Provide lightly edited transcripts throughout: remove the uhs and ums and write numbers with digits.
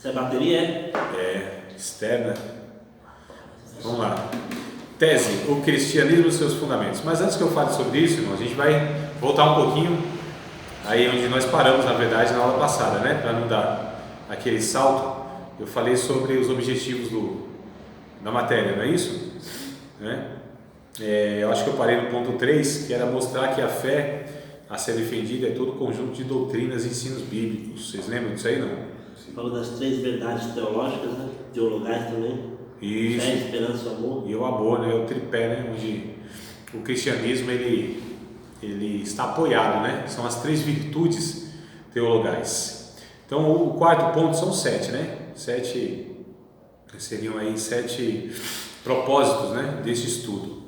Essa bateria externa. Vamos lá. Tese, o cristianismo e os seus fundamentos. Mas antes que eu fale sobre isso, irmão, a gente vai voltar um pouquinho aí onde nós paramos, na verdade, na aula passada, né? Para não dar aquele salto. Eu falei sobre os objetivos da matéria, não é isso? Né? Eu acho que eu parei no ponto 3, que era mostrar que a fé a ser defendida é todo o conjunto de doutrinas e ensinos bíblicos. Vocês lembram disso aí, não? Você falou das 3 verdades teológicas, né? Teologais também. Isso. Fé, esperança e amor. E o amor, né? O tripé, né? Onde o cristianismo ele está apoiado, né? São as 3 virtudes teologais. Então o quarto ponto são 7, né? 7 seriam aí 7 propósitos, né? Desse estudo.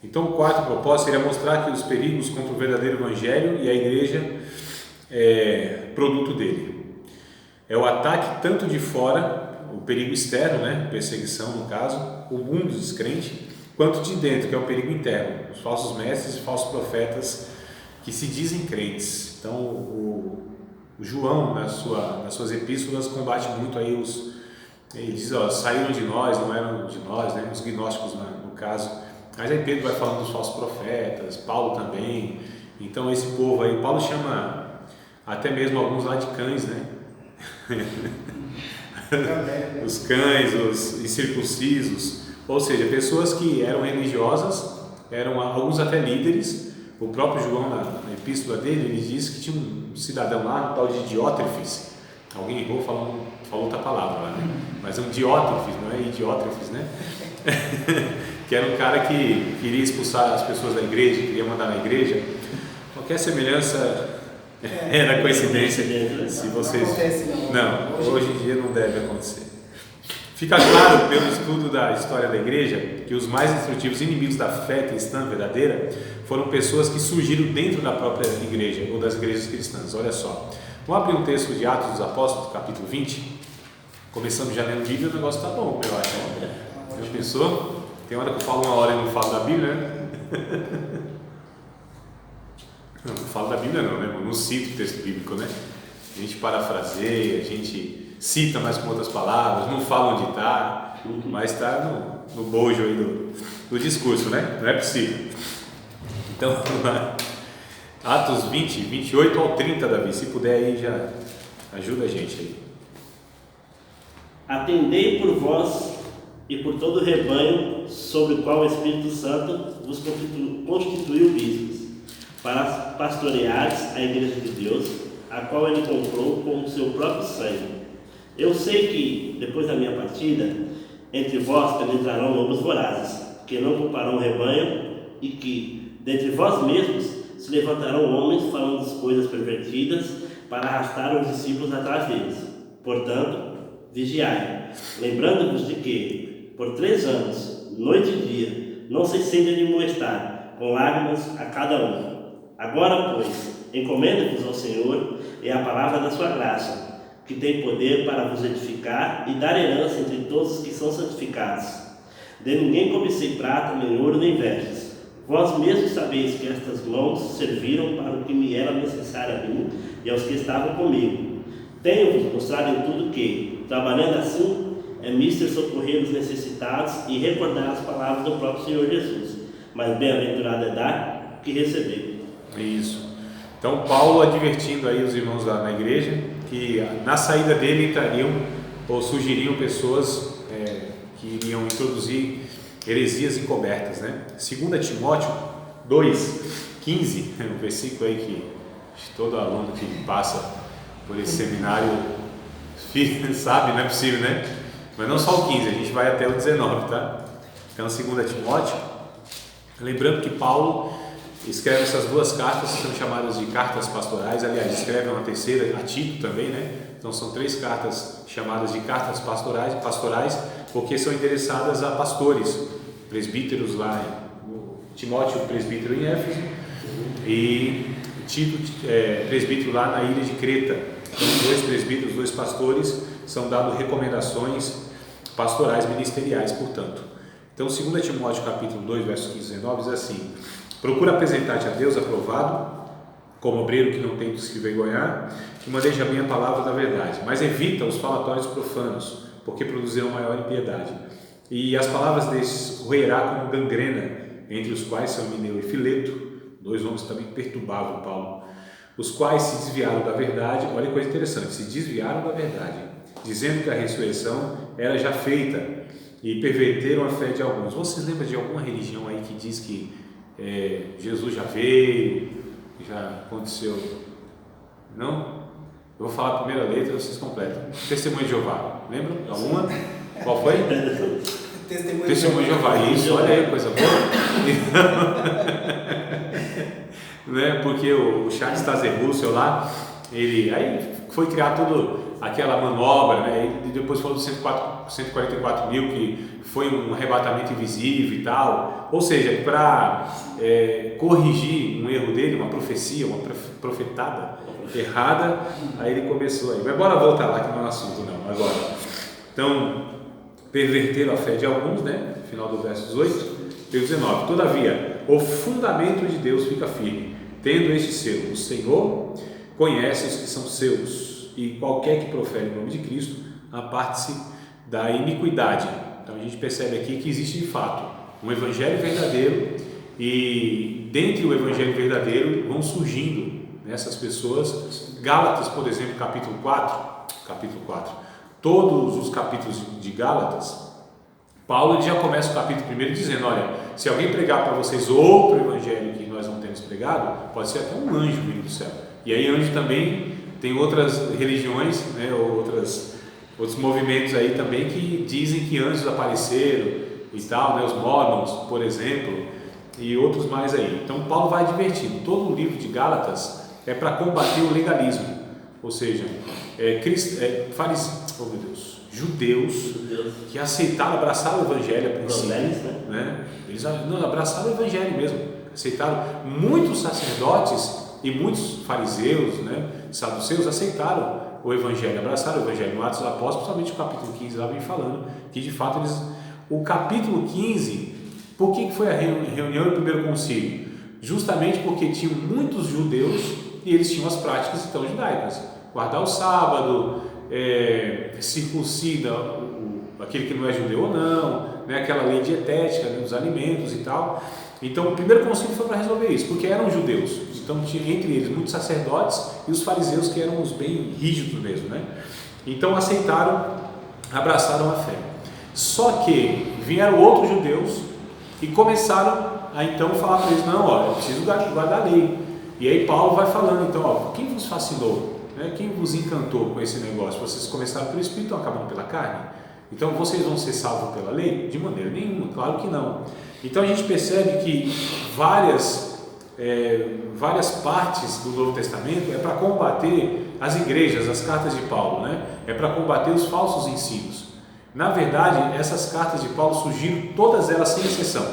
Então o quarto propósito seria mostrar que os perigos contra o verdadeiro evangelho e a igreja é produto dele. É o ataque tanto de fora, o perigo externo, né? Perseguição no caso, o mundo descrente, quanto de dentro, que é o perigo interno, os falsos mestres e falsos profetas que se dizem crentes. Então o João, nas suas epístolas, combate muito aí ele diz, saíram de nós, não eram de nós, né? Os gnósticos no caso. Mas aí Pedro vai falando dos falsos profetas, Paulo também. Então esse povo aí, Paulo chama até mesmo alguns lá de cães, né? Os cães, os incircuncisos, ou seja, pessoas que eram religiosas, eram alguns até líderes. O próprio João, na epístola dele, ele diz que tinha um cidadão lá, um tal de Diótrefes. Alguém errou, falou outra palavra lá, né? Mas é um Diótrefes, não é Idiótrefes, né? Que era um cara que queria expulsar as pessoas da igreja, queria mandar na igreja. Qualquer semelhança era coincidência. Se vocês... Não, hoje em dia não deve acontecer. Fica claro pelo estudo da história da igreja que os mais instrutivos inimigos da fé cristã verdadeira foram pessoas que surgiram dentro da própria igreja ou das igrejas cristãs. Olha só, vamos abrir um texto de Atos dos Apóstolos, capítulo 20. Começando já lendo Bíblia, o negócio está bom, eu acho. Já pensou? Tem hora que eu falo 1 hora e não falo da Bíblia, né? Não falo da Bíblia não, né? Eu não cito o texto bíblico, né? A gente parafraseia, a gente cita mais com outras palavras, não fala onde está, mas está no bojo aí do discurso, né? Não é possível. Então, vamos lá. Atos 20, 28 ao 30, Davi, se puder aí já ajuda a gente aí. Atendei por vós e por todo o rebanho sobre o qual o Espírito Santo vos constituiu bispos, para pastoreares a igreja de Deus, a qual ele comprou com o seu próprio sangue. Eu sei que, depois da minha partida, entre vós penetrarão lobos vorazes, que não pouparão o rebanho, e que, dentre vós mesmos, se levantarão homens falando de coisas pervertidas, para arrastar os discípulos atrás deles. Portanto, vigiai, lembrando-vos de que, por 3 anos, noite e dia, não cessei de molestar, com lágrimas a cada um. Agora, pois, encomenda-vos ao Senhor e à palavra da sua graça, que tem poder para vos edificar e dar herança entre todos os que são santificados. De ninguém cobicei prata, nem ouro, nem vestes. Vós mesmos sabeis que estas mãos serviram para o que me era necessário a mim e aos que estavam comigo. Tenho-vos mostrado em tudo que, trabalhando assim, é mister socorrer os necessitados e recordar as palavras do próprio Senhor Jesus. Mas bem-aventurado é dar que receber. Isso. Então Paulo advertindo aí os irmãos na igreja que na saída dele entrariam ou surgiriam pessoas que iriam introduzir heresias encobertas, né? 2 Timóteo 2:15, um versículo aí que todo aluno que passa por esse seminário sabe, não é possível, né? Mas não só o 15, a gente vai até o 19, tá? Então 2 Timóteo, lembrando que Paulo escreve essas 2 cartas que são chamadas de cartas pastorais. Aliás, escreve uma terceira a Tito também, né? Então são 3 cartas chamadas de cartas pastorais porque são endereçadas a pastores, presbíteros lá em Timóteo, presbítero em Éfeso, e Tito, presbítero lá na ilha de Creta. Então 2 presbíteros, 2 pastores são dados recomendações pastorais ministeriais, portanto. Então 2 Timóteo capítulo 2, verso 15 e 19 diz assim: procura apresentar-te a Deus aprovado, como obreiro que não tem de se envergonhar, que maneja bem a palavra da verdade, mas evita os falatórios profanos, porque produzirão maior impiedade. E as palavras destes roerá como gangrena, entre os quais são Mineu e Fileto, 2 homens também perturbavam Paulo, os quais se desviaram da verdade. Olha que coisa interessante, se desviaram da verdade, dizendo que a ressurreição era já feita, e perverteram a fé de alguns. Vocês lembram de alguma religião aí que diz que Jesus já veio, já aconteceu? Não? Eu vou falar a primeira letra, vocês completam. Testemunho de Jeová, lembram? Alguma? Qual foi? Testemunho de Jeová. Isso, olha aí, coisa boa. Né? Porque o Charles Taze Russell lá, aí foi criar toda aquela manobra, né? E depois falou dos 144 mil, que foi um arrebatamento invisível e tal. Ou seja, para corrigir um erro dele, uma profecia, uma profetada errada, aí ele começou aí. Mas bora voltar lá, que não é um assunto não, agora. Então, perverteram a fé de alguns, né? Final do verso 18, e 19. Todavia, o fundamento de Deus fica firme, tendo este selo: o Senhor conhece os que são seus, e qualquer que profere o nome de Cristo, aparte-se da iniquidade. Então a gente percebe aqui que existe de fato um evangelho verdadeiro, e dentre o evangelho verdadeiro vão surgindo essas pessoas. Gálatas, por exemplo, capítulo 4, todos os capítulos de Gálatas, Paulo já começa o capítulo 1 dizendo: olha, se alguém pregar para vocês outro evangelho que nós não temos pregado, pode ser até um anjo vindo do céu. E aí anjo também tem outras religiões, né, outros movimentos aí também que dizem que anjos apareceram e tal, né, os Mormons, por exemplo, e outros mais aí. Então Paulo vai advertindo. Todo o livro de Gálatas é para combater o legalismo, ou seja, judeus que aceitaram, abraçaram o evangelho a princípio, né? Eles abraçaram o evangelho mesmo, aceitaram. Muitos sacerdotes e muitos fariseus, né, saduceus, aceitaram o evangelho, abraçaram o evangelho. No Atos dos Apóstolos, principalmente o capítulo 15 lá vem falando que de fato o capítulo 15, por que foi a reunião do primeiro concílio? Justamente porque tinham muitos judeus e eles tinham as práticas então judaicas: guardar o sábado, circuncida aquele que não é judeu ou não, né, aquela lei dietética, né, dos alimentos e tal. Então o primeiro concílio foi para resolver isso, porque eram judeus, então tinha entre eles muitos sacerdotes e os fariseus, que eram os bem rígidos mesmo, né? Então aceitaram, abraçaram a fé. Só que vieram outros judeus e começaram a então falar para eles: não, olha, eu preciso guardar a lei. E aí Paulo vai falando então: ó, quem vos fascinou? Quem vos encantou com esse negócio? Vocês começaram pelo Espírito e estão acabando pela carne? Então vocês vão ser salvos pela lei? De maneira nenhuma, claro que não. Então a gente percebe que várias partes do Novo Testamento é para combater as igrejas, as cartas de Paulo, né? É para combater os falsos ensinos. Na verdade, essas cartas de Paulo surgiram, todas elas sem exceção,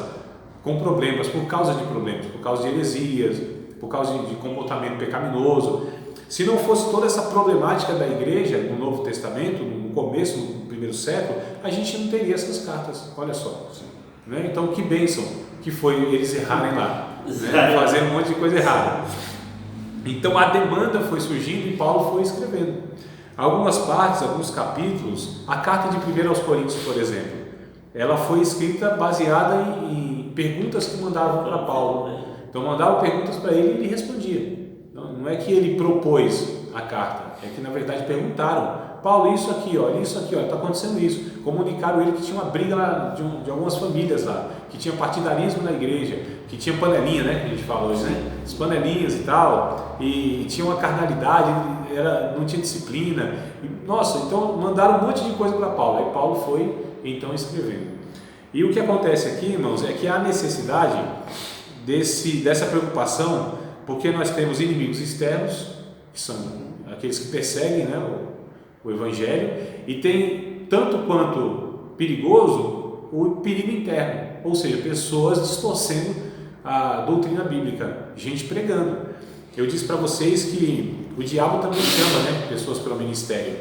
com problemas, por causa de heresias, por causa de comportamento pecaminoso. Se não fosse toda essa problemática da igreja no Novo Testamento, no começo, no primeiro século, a gente não teria essas cartas. Olha só, né? Então que bênção que foi eles errarem lá, né? Fazendo um monte de coisa errada. Então a demanda foi surgindo e Paulo foi escrevendo algumas partes, alguns capítulos. A carta de 1 aos Coríntios, por exemplo, ela foi escrita baseada em perguntas que mandavam para Paulo. Então mandavam perguntas para ele e ele respondia. Não é que ele propôs a carta, é que na verdade perguntaram: Paulo, isso aqui, olha, está acontecendo isso. Comunicaram ele que tinha uma briga lá de algumas famílias lá, que tinha partidarismo na igreja, que tinha panelinha, né, que a gente fala hoje, né? As panelinhas e tal, e tinha uma carnalidade, não tinha disciplina. Nossa, então mandaram um monte de coisa para Paulo. Aí Paulo foi então escrevendo. E o que acontece aqui, irmãos, é que há necessidade dessa preocupação, porque nós temos inimigos externos, que são aqueles que perseguem, né, o evangelho, e tem, tanto quanto perigoso, o perigo interno, ou seja, pessoas distorcendo a doutrina bíblica, gente pregando. Eu disse para vocês que o diabo também chama, né, pessoas para o ministério,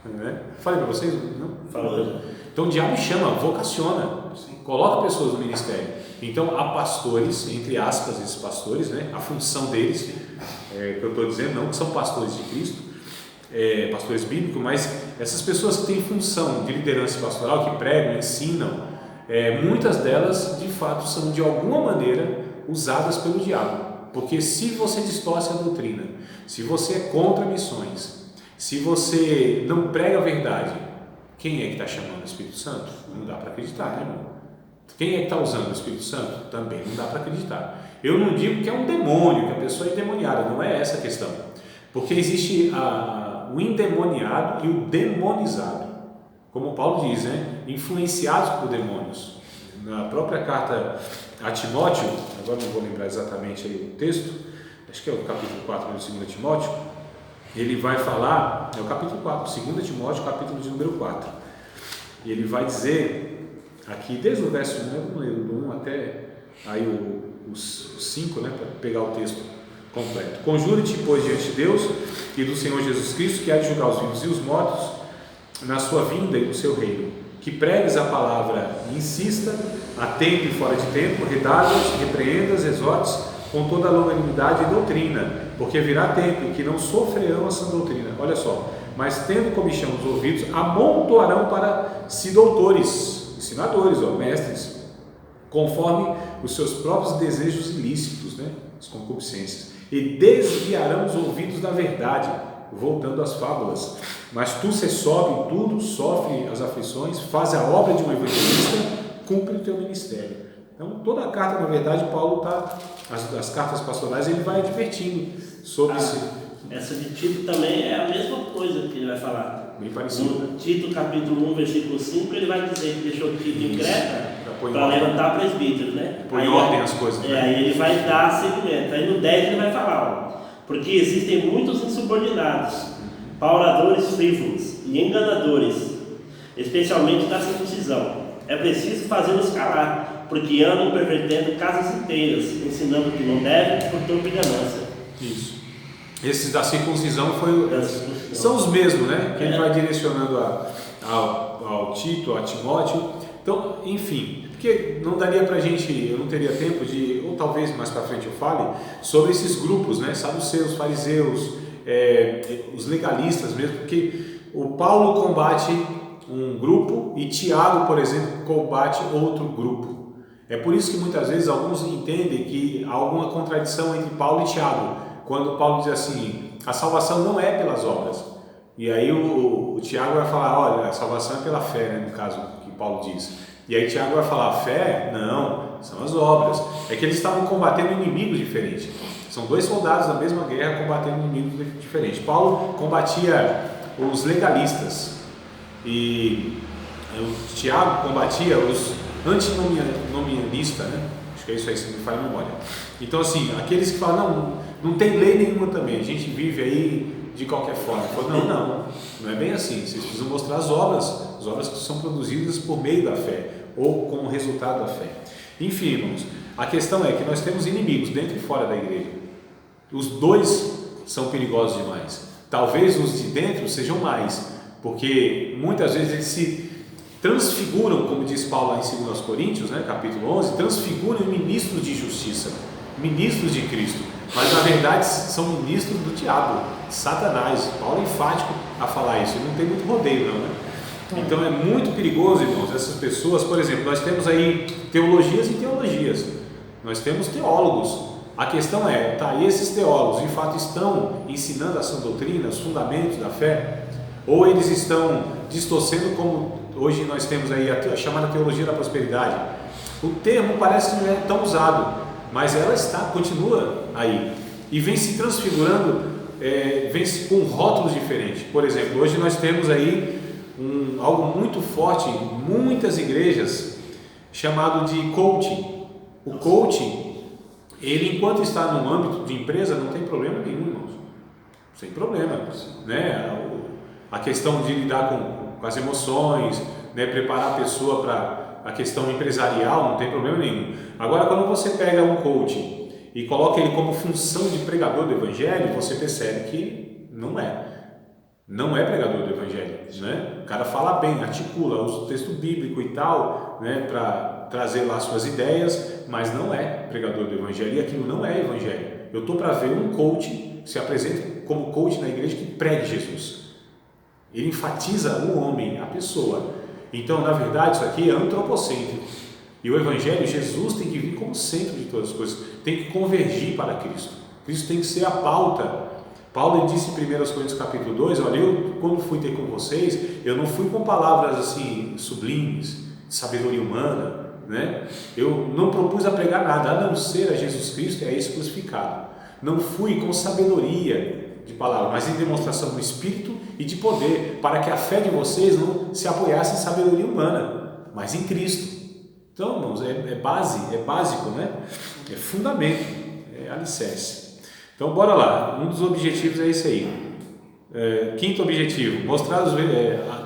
né? Falei para vocês? Não? Falou. Então o diabo chama, vocaciona, coloca pessoas no ministério. Então há pastores, entre aspas, esses pastores, né? A função deles que eu estou dizendo, não que são pastores de Cristo, pastores bíblicos, mas essas pessoas que têm função de liderança pastoral, que pregam, ensinam, muitas delas de fato são de alguma maneira usadas pelo diabo. Porque se você distorce a doutrina, se você é contra missões, se você não prega a verdade, quem é que está chamando o Espírito Santo? Não dá para acreditar, né, irmão? Quem é que está usando o Espírito Santo? Também não dá para acreditar. Eu não digo que é um demônio, que a pessoa é endemoniada, não é essa a questão. Porque existe o endemoniado e o demonizado. Como Paulo diz, né? Influenciados por demônios. Na própria carta a Timóteo, agora não vou lembrar exatamente aí o texto, acho que é o capítulo 4 de 2 Timóteo, ele vai falar, é o capítulo 4, 2 Timóteo, capítulo de número 4, e ele vai dizer, aqui desde o verso 1 até aí os 5, né, para pegar o texto completo. Conjure-te, pois, diante de Deus e do Senhor Jesus Cristo, que há de julgar os vivos e os mortos na sua vinda e no seu reino. Que pregues a palavra e insista, a tempo e fora de tempo, redargas, repreendas, exortes, com toda a longanimidade e doutrina, porque virá tempo em que não sofrerão essa doutrina. Olha só, mas tendo comichão nos ouvidos, amontoarão para si doutores, ensinadores, mestres, conforme os seus próprios desejos ilícitos, né, as concupiscências, e desviarão os ouvidos da verdade, voltando às fábulas. Mas tu se sobe em tudo, sofre as aflições, faz a obra de um evangelista, cumpre o teu ministério. Então, toda a carta, na verdade, Paulo está, as cartas pastorais, ele vai advertindo sobre essa de Tito também é a mesma coisa que ele vai falar. Bem parecido. No Tito, capítulo 1, versículo 5, ele vai dizer que deixou Tito em Creta para levantar presbíteros, né? Põe em ordem as coisas. Né? Aí ele vai dar seguimento. Aí no 10 ele vai falar, porque existem muitos insubordinados, pauradores frívolos e enganadores, especialmente da circuncisão. É preciso fazê-los calar, porque andam pervertendo casas inteiras, ensinando que não devem por torpe ganância. Isso. Esses da circuncisão são os mesmos, né? Que ele vai direcionando ao Tito, a Timóteo. Então, enfim, porque não daria para a gente, eu não teria tempo de, ou talvez mais para frente eu fale, sobre esses grupos, né? Saduceus, fariseus, os legalistas mesmo, porque o Paulo combate um grupo e Tiago, por exemplo, combate outro grupo. É por isso que muitas vezes alguns entendem que há alguma contradição entre Paulo e Tiago, quando Paulo diz assim, a salvação não é pelas obras. E aí o Tiago vai falar, olha, a salvação é pela fé, né, no caso que Paulo diz. E aí Tiago vai falar, fé? Não, são as obras. É que eles estavam combatendo inimigos diferentes. São dois soldados da mesma guerra combatendo inimigos diferentes. Paulo combatia os legalistas e o Tiago combatia os antinomianistas, né? Acho que é isso aí, se não me falha a memória. Então, assim, aqueles que falam, não tem lei nenhuma também, a gente vive aí de qualquer forma. Não é bem assim. Vocês precisam mostrar as obras que são produzidas por meio da fé ou como resultado da fé. Enfim, irmãos, a questão é que nós temos inimigos dentro e fora da igreja. Os dois são perigosos demais. Talvez os de dentro sejam mais, porque muitas vezes eles se transfiguram, como diz Paulo lá em 2 Coríntios, né, capítulo 11, transfiguram em ministros de justiça, ministros de Cristo, mas na verdade são ministros do diabo, Satanás. Paulo é enfático a falar isso, não tem muito rodeio não, né? Então é muito perigoso, irmãos, essas pessoas. Por exemplo, nós temos aí teologias e teologias, nós temos teólogos. A questão é, e esses teólogos de fato estão ensinando a sã doutrina, os fundamentos da fé, ou eles estão distorcendo, como hoje nós temos aí a chamada teologia da prosperidade? O termo parece que não é tão usado, mas ela continua aí e vem se transfigurando, vem com rótulos diferentes. Por exemplo, hoje nós temos aí algo muito forte em muitas igrejas chamado de coaching. O coaching, ele enquanto está no âmbito de empresa não tem problema nenhum, irmãos, sem problema, né? A questão de lidar com as emoções, né? Preparar a pessoa para a questão empresarial, não tem problema nenhum. Agora, quando você pega um coach e coloca ele como função de pregador do evangelho, você percebe que não é pregador do evangelho, né? O cara fala bem, articula, usa o texto bíblico e tal, né, para trazer lá suas ideias, mas não é pregador do evangelho, e aquilo não é evangelho. Eu estou para ver um coach se apresenta como coach na igreja que pregue Jesus. Ele enfatiza o homem, a pessoa. Então, na verdade, isso aqui é antropocêntrico. E o Evangelho, Jesus tem que vir como centro de todas as coisas. Tem que convergir para Cristo. Cristo tem que ser a pauta. Paulo disse em 1 Coríntios capítulo 2, olha, eu quando fui ter com vocês, eu não fui com palavras assim sublimes, de sabedoria humana, né? Eu não propus a pregar nada, a não ser a Jesus Cristo e a esse crucificado. Não fui com sabedoria de palavra, mas em demonstração do Espírito e de poder, para que a fé de vocês não se apoiasse em sabedoria humana, mas em Cristo. Então, irmãos, é básico, né? É fundamento, é alicerce. Então, bora lá. Um dos objetivos é esse aí. Quinto objetivo, mostrar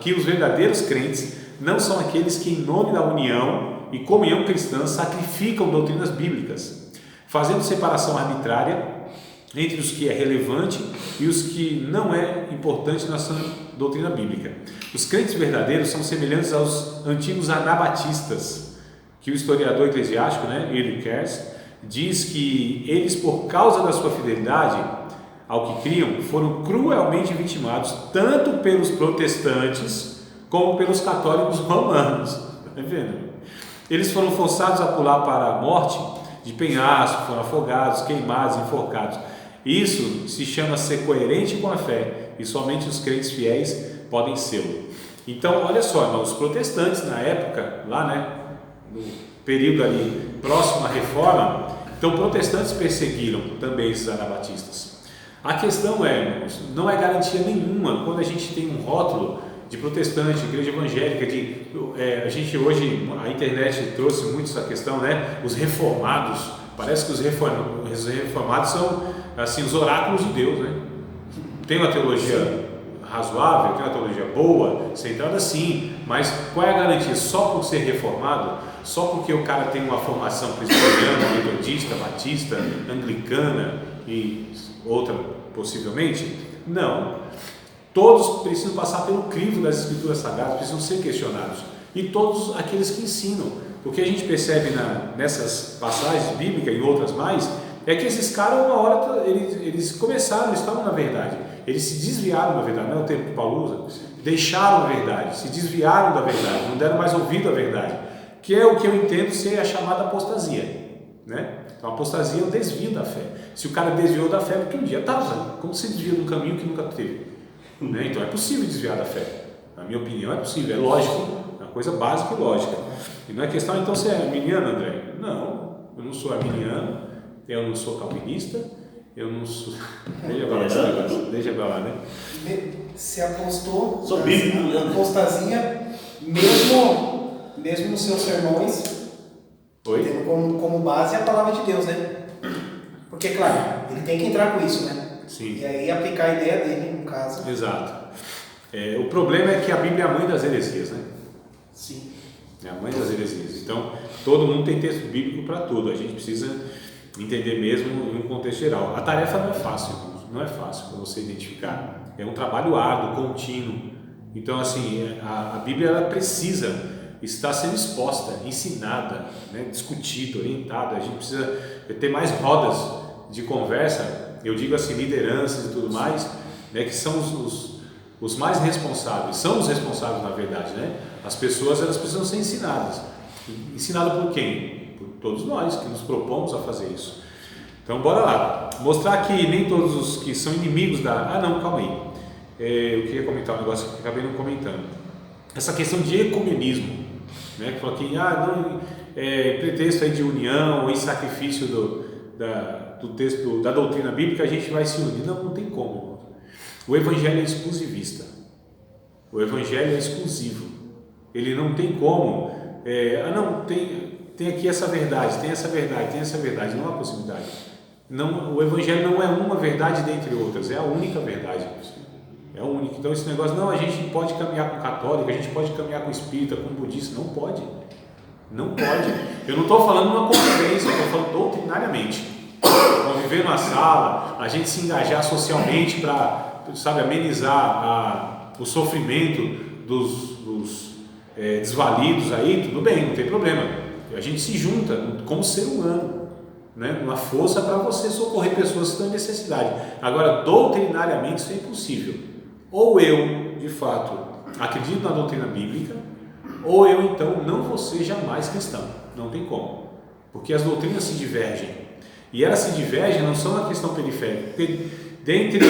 que os verdadeiros crentes não são aqueles que, em nome da união e comunhão cristã, sacrificam doutrinas bíblicas, fazendo separação arbitrária entre os que é relevante e os que não é importante na sua doutrina bíblica. Os crentes verdadeiros são semelhantes aos antigos anabatistas, que o historiador eclesiástico, né, Eli Kers, diz que eles, por causa da sua fidelidade ao que criam, foram cruelmente vitimados tanto pelos protestantes como pelos católicos romanos. Está vendo? Eles foram forçados a pular para a morte de penhasco, foram afogados, queimados, enforcados. Isso se chama ser coerente com a fé, e somente os crentes fiéis podem ser. Então, olha só, irmãos, os protestantes na época, lá, né, no período ali próximo à Reforma, então protestantes perseguiram também esses anabatistas. A questão é, irmãos, não é garantia nenhuma quando a gente tem um rótulo de protestante, igreja evangélica, a gente hoje, a internet trouxe muito essa questão, né? Os reformados, parece que os reformados são assim, os oráculos de Deus, né? Tem uma teologia razoável, tem uma teologia boa, centrada sim, mas qual é a garantia? Só por ser reformado, só porque o cara tem uma formação presbiteriana, metodista, batista, anglicana e outra possivelmente? Não. Todos precisam passar pelo crivo das escrituras sagradas, precisam ser questionados. E todos aqueles que ensinam. O que a gente percebe nessas passagens bíblicas e outras mais, é que esses caras, uma hora, eles começaram, eles estavam na verdade. Eles se desviaram da verdade, não é o termo que Paulo usa? Deixaram a verdade, se desviaram da verdade, não deram mais ouvido à verdade. Que é o que eu entendo ser a chamada apostasia, né? Então, a apostasia é o desvio da fé. Se o cara desviou da fé, porque um dia estava, como se desvia de um caminho que nunca teve, né? Então é possível desviar da fé, na minha opinião é possível, é lógico, é uma coisa básica e lógica. E não é questão, então, se é arminiano, André? Não, eu não sou arminiano, eu não sou calvinista, eu não sou. Deixa pra lá esse negócio, deixa pra lá, né? Se apostou Sou bíblico, na apostasia, mesmo nos seus sermões, tendo como base a palavra de Deus, né? Porque, claro, ele tem que entrar com isso, né? Sim. E aí aplicar a ideia dele, no caso. Exato. O problema é que a Bíblia é a mãe das heresias, né? Sim. É a mãe das heresias. Então, todo mundo tem texto bíblico para tudo. A gente precisa entender mesmo em um contexto geral. A tarefa não é fácil, não é fácil para você identificar. É um trabalho árduo, contínuo. Então, assim, a Bíblia ela precisa estar sendo exposta, ensinada, né? Discutida, orientada. A gente precisa ter mais rodas de conversa. Eu digo assim, lideranças e tudo mais, né? Que são os mais responsáveis. São os responsáveis, na verdade, né? As pessoas elas precisam ser ensinadas. Ensinadas por quem? Por todos nós que nos propomos a fazer isso. Então, bora lá. Mostrar que nem todos os que são inimigos da... não, calma aí. Eu queria comentar um negócio que acabei não comentando. Essa questão de ecumenismo, né? Que falou que, pretexto aí de união, em sacrifício do texto, da doutrina bíblica, a gente vai se unir. Não tem como. O Evangelho é exclusivista. O Evangelho é exclusivo. Ele não tem como... tem aqui essa verdade, tem essa verdade, tem essa verdade. Não há possibilidade. Não, o Evangelho não é uma verdade dentre outras, é a única verdade. É a única. Então esse negócio, não, a gente pode caminhar com católico, a gente pode caminhar com espírita, com budista, não pode. Não pode. Eu não estou falando numa convivência, eu estou falando doutrinariamente. Conviver numa sala, a gente se engajar socialmente para, amenizar o sofrimento dos desvalidos aí, tudo bem, não tem problema. A gente se junta como ser humano, né, uma força para você socorrer pessoas que estão em necessidade. Agora, doutrinariamente, isso é impossível. Ou eu, de fato, acredito na doutrina bíblica, ou eu, então, não vou ser jamais cristão. Não tem como. Porque as doutrinas se divergem. E elas se divergem não só na questão periférica. Porque dentre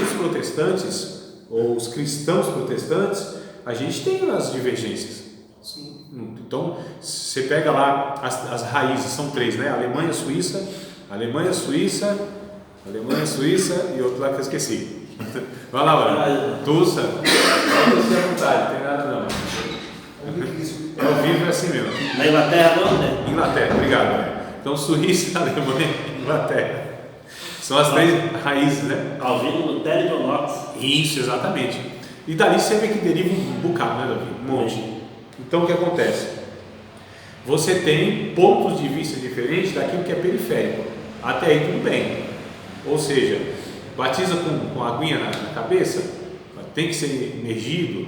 os protestantes, ou os cristãos protestantes, a gente tem as divergências. Sim. Então, você pega lá as raízes, são 3, né? Alemanha, Suíça e outro lá que eu esqueci. Vai lá, olha. Tussa. Pode ser à vontade, não tem nada não. É ao vivo, é assim mesmo. Na Inglaterra não, né? Inglaterra, obrigado. Então, Suíça, Alemanha e Inglaterra. São as 3 raízes, né? Calvino, Lutero e John Knox. Isso, exatamente. E dali você vê que deriva um bocado, né, Davi? Um monte. Então, o que acontece? Você tem pontos de vista diferentes daquilo que é periférico. Até aí tudo bem. Ou seja, batiza com aguinha na cabeça, tem que ser imergido,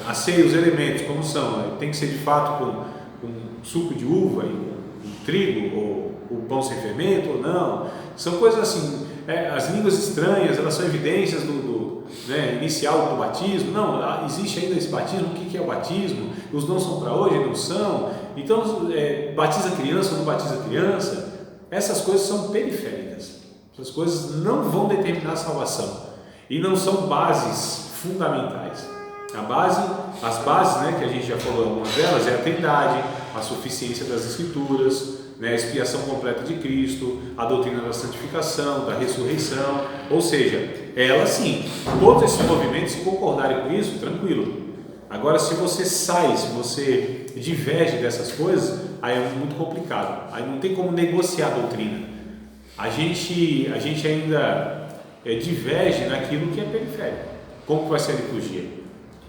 asseia os elementos como são, tem que ser de fato com suco de uva e com trigo, ou o pão sem fermento ou não. São coisas assim, as línguas estranhas, elas são evidências inicial do batismo. Não, existe ainda esse batismo. O que é o batismo? Os dons são para hoje, não são. Então, batiza criança ou não batiza criança? Essas coisas são periféricas. Essas coisas não vão determinar a salvação e não são bases fundamentais. As bases, né, que a gente já falou, algumas delas, é a Trindade, a suficiência das Escrituras, né, a expiação completa de Cristo, a doutrina da santificação, da ressurreição. Ou seja, ela sim, todos esses movimentos, se concordarem com isso, tranquilo. Agora, se você diverge dessas coisas, aí é muito complicado. Aí não tem como negociar a doutrina. A gente ainda diverge naquilo que é periférico. Como que vai ser a liturgia?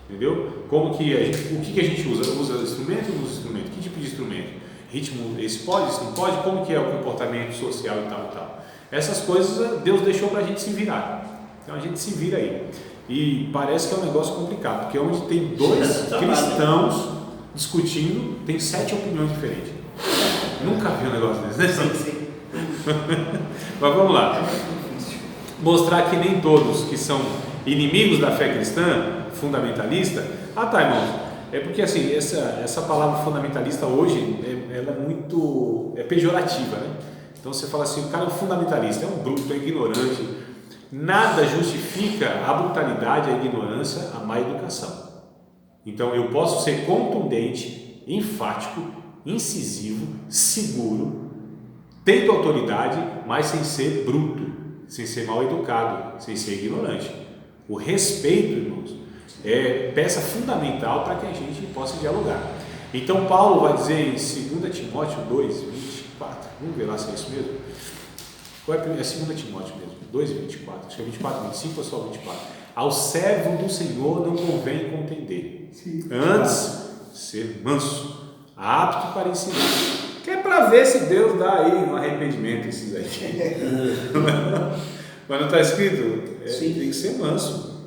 Entendeu? O que a gente usa? Usa instrumento ou não usa instrumento? Que tipo de instrumento? Ritmo, esse pode, esse não pode? Como que é o comportamento social e tal? Essas coisas Deus deixou para a gente se virar. Então a gente se vira aí. E parece que é um negócio complicado, porque onde tem 2 cristãos discutindo, tem 7 opiniões diferentes. Nunca vi um negócio desse, né? Sim. Mas vamos lá. Mostrar que nem todos que são inimigos da fé cristã, fundamentalista. Irmãos, é porque assim, essa palavra fundamentalista hoje, ela é muito pejorativa, né? Então você fala assim, o cara é um fundamentalista, é um bruto, é ignorante. Nada justifica a brutalidade, a ignorância, a má educação. Então eu posso ser contundente, enfático, incisivo, seguro, tendo autoridade, mas sem ser bruto, sem ser mal educado, sem ser ignorante. O respeito, irmãos, é peça fundamental para que a gente possa dialogar. Então Paulo vai dizer em 2 Timóteo 2, 24, vamos ver lá se é isso mesmo. Qual é 2 Timóteo mesmo? 2, 24, acho que é 24, 25 ou só 24. Ao servo do Senhor não convém contender. Sim. Antes, ser manso, apto para ensinar. Que é para ver se Deus dá aí um arrependimento esses aí. Mas não está escrito? Tem que ser manso.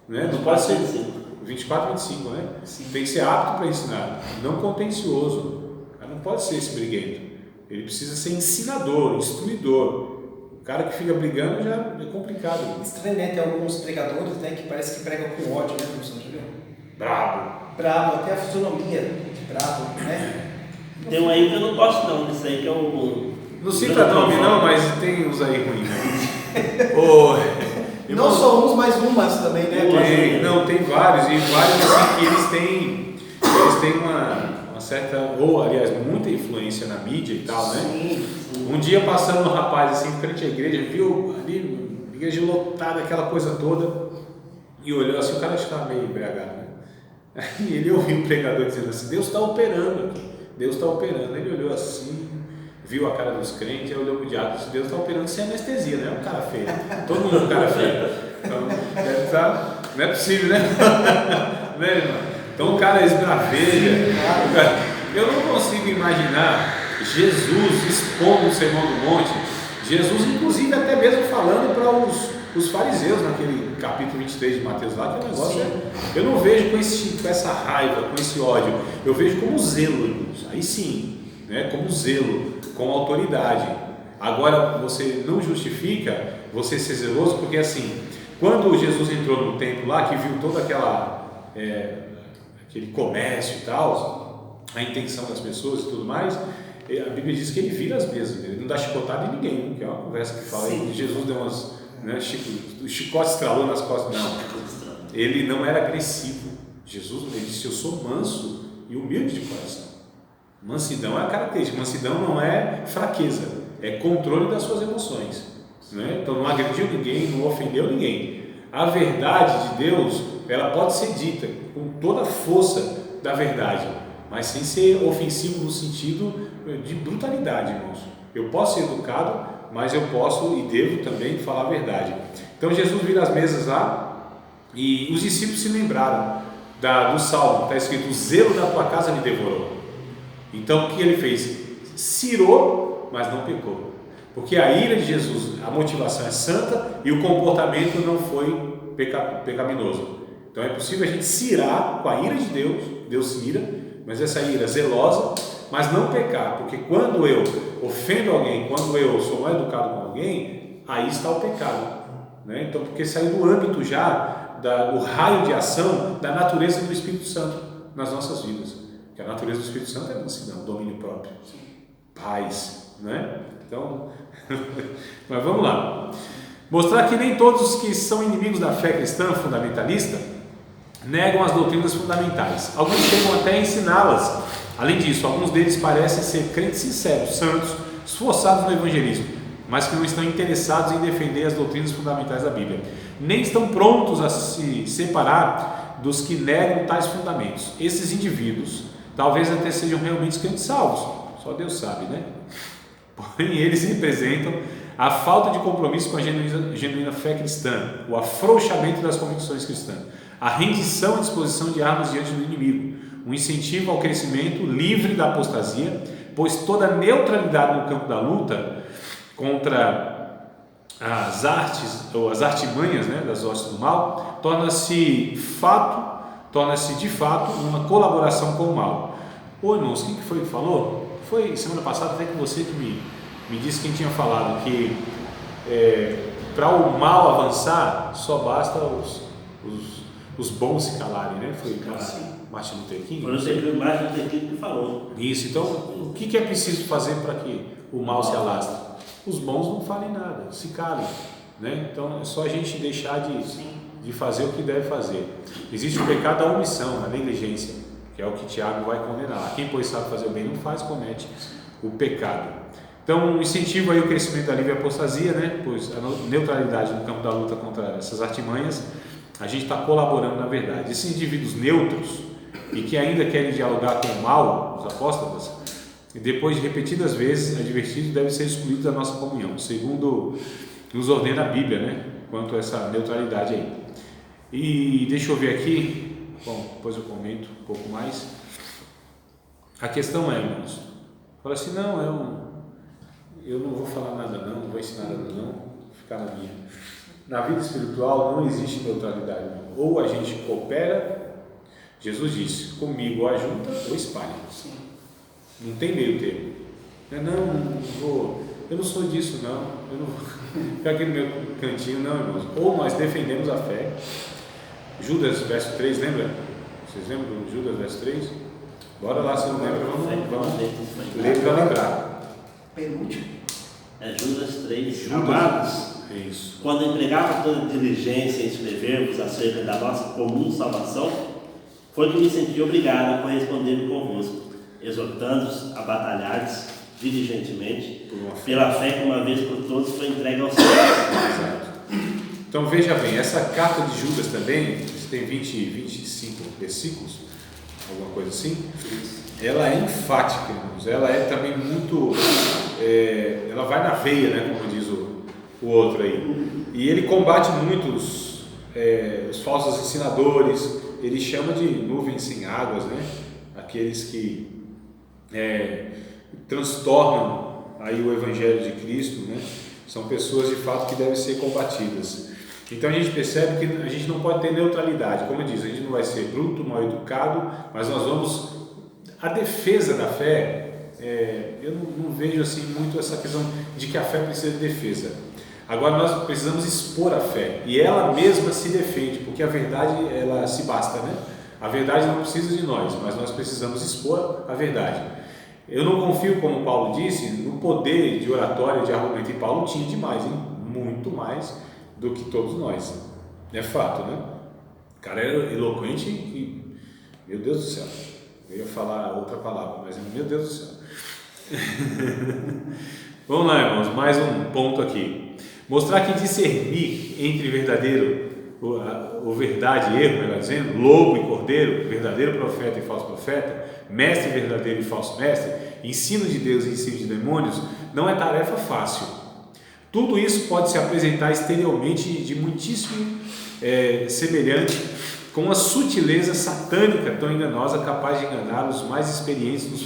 Né? Não pode ser 24, 25, né? Sim. Tem que ser apto para ensinar, não contencioso. Não pode ser esse briguento. Ele precisa ser ensinador, instruidor. O cara que fica brigando já é complicado. Estranho, né? Tem alguns pregadores, né, que parece que pregam com ódio, né, professor? Brabo, até a fisionomia de brabo, né? Tem um aí que eu não gosto não, desse aí que é o... Não cita nome não, mas tem uns aí ruins. Não só uns, mas umas também, né? Tem vários, e vários assim que eles têm uma certa, ou aliás, muita influência na mídia e tal, né? Sim. Um dia passando um rapaz assim, frente à igreja, viu ali, igreja lotada, aquela coisa toda, e olhou assim, o cara estava meio embriagado, né? Aí ele ouviu o pregador dizendo assim, Deus está operando aqui, Deus está operando. Ele olhou assim, viu a cara dos crentes, aí olhou para o diabo e disse, Deus está operando sem anestesia, né? É um cara feio, todo mundo é um cara feio. Então, deve estar, não é possível, né? Né, irmão? Então o cara esbraveja. Eu não consigo imaginar Jesus expondo o Sermão do Monte, Jesus inclusive até mesmo falando para os fariseus naquele capítulo 23 de Mateus lá, que o negócio eu não vejo com essa raiva, com esse ódio, eu vejo como zelo, irmãos. Aí sim, né, como zelo, com autoridade. Agora, você não justifica você ser zeloso, porque assim, quando Jesus entrou no templo lá, que viu todo aquele comércio e tal, a intenção das pessoas e tudo mais, a Bíblia diz que ele vira as mesas, ele não dá chicotada em ninguém, que é uma conversa que fala que Jesus deu umas chicote estralou nas costas. Não, ele não era agressivo. Jesus, ele disse: eu sou manso e humilde de coração. Mansidão é a característica. Mansidão não é fraqueza, é controle das suas emoções, né? Então não agrediu ninguém, não ofendeu ninguém. A verdade de Deus, ela pode ser dita com toda a força da verdade, mas sem ser ofensivo no sentido de brutalidade, irmãos. Eu posso ser educado, mas eu posso e devo também falar a verdade. Então Jesus vira as mesas lá e os discípulos se lembraram do salmo, está escrito: o zelo da tua casa me devorou. Então o que ele fez? Cirou, mas não pecou, porque a ira de Jesus, a motivação é santa e o comportamento não foi pecaminoso. Então é possível a gente cirar com a ira de Deus, Deus se ira, mas essa ira zelosa, mas não pecar, porque quando eu ofendo alguém, quando eu sou mal educado com alguém, aí está o pecado, né? Então, porque saiu do âmbito já, o raio de ação da natureza do Espírito Santo nas nossas vidas, que a natureza do Espírito Santo é mansidão, domínio próprio, paz, né? Então, mas vamos lá, mostrar que nem todos os que são inimigos da fé cristã fundamentalista negam as doutrinas fundamentais. Alguns chegam até a ensiná-las. Além disso, alguns deles parecem ser crentes sinceros, santos, esforçados no evangelismo, mas que não estão interessados em defender as doutrinas fundamentais da Bíblia, nem estão prontos a se separar dos que negam tais fundamentos. Esses indivíduos talvez até sejam realmente crentes salvos, só Deus sabe, né? Porém, eles representam a falta de compromisso com a genuína fé cristã, o afrouxamento das convicções cristãs, a rendição e disposição de armas diante do inimigo, um incentivo ao crescimento livre da apostasia, pois toda neutralidade no campo da luta contra as artimanhas, né, das hostes do mal, torna-se de fato uma colaboração com o mal. Ô irmãos, quem que foi que falou? Foi semana passada até que você que me disse, quem tinha falado que para o mal avançar só basta os bons se calarem, né? Foi Martin Luther King? Foi o Martin Luther King que falou. Isso, então o que é preciso fazer para que o mal se alastre? Os bons não falem nada, se calem, né? Então é só a gente deixar de fazer o que deve fazer. Existe o pecado da omissão, a negligência, que é o que Tiago vai condenar. Quem pois sabe fazer o bem não faz, comete o pecado. Então, incentivo aí o crescimento da livre apostasia, né? Pois a neutralidade no campo da luta contra essas artimanhas, a gente está colaborando na verdade. Esses indivíduos neutros e que ainda querem dialogar com o mal, os apóstatas, e depois de repetidas vezes advertidos, devem ser excluídos da nossa comunhão, segundo nos ordena a Bíblia, né? Quanto a essa neutralidade aí. E deixa eu ver aqui, bom, depois eu comento um pouco mais. A questão é, irmãos, fala assim, não, eu não vou falar nada não vou ensinar nada não, vou ficar na minha. Na vida espiritual não existe neutralidade, não. Ou a gente coopera, Jesus disse, comigo ajunta ou espalha. Não tem meio termo. Eu não sou disso não, eu não vou ficar aqui no meu cantinho, não, irmãos. Ou nós defendemos a fé. Judas verso 3, lembra? Vocês lembram do Judas verso 3? Bora lá, se não lembra, vamos ler para lembrar. Penúltimo. É Judas 3. Amados, isso. Quando empregava toda diligência em escrever-vos acerca da nossa comum salvação, foi que me senti obrigado a corresponder convosco, exortando-os a batalhardes diligentemente pela fé que uma vez por todos foi entregue aos céus. Exato. Então veja bem, essa carta de Judas também, tem 25 versículos, alguma coisa assim, ela é enfática, irmãos. Ela é também muito, ela vai na veia, né, como diz o outro aí, e ele combate muito os falsos ensinadores. Ele chama de nuvens sem águas, né, aqueles que transtornam aí o Evangelho de Cristo, né, são pessoas de fato que devem ser combatidas. Então a gente percebe que a gente não pode ter neutralidade, como eu disse, a gente não vai ser bruto, mal educado, mas nós vamos, a defesa da fé, eu não vejo assim muito essa questão de que a fé precisa de defesa. Agora nós precisamos expor a fé, e ela mesma se defende, porque a verdade ela se basta, né? A verdade não precisa de nós, mas nós precisamos expor a verdade. Eu não confio, como Paulo disse, no poder de oratória, de argumento, e Paulo tinha demais, hein? Muito mais do que todos nós. É fato, né? O cara era eloquente e, meu Deus do céu, eu ia falar outra palavra, mas meu Deus do céu. Vamos lá, irmãos, mais um ponto aqui. Mostrar que discernir entre verdadeiro, o verdade e erro, melhor dizendo, lobo e cordeiro, verdadeiro profeta e falso profeta, mestre verdadeiro e falso mestre, ensino de Deus e ensino de demônios, não é tarefa fácil. Tudo isso pode se apresentar exteriormente de muitíssimo semelhante com uma sutileza satânica tão enganosa, capaz de enganar os mais experientes dos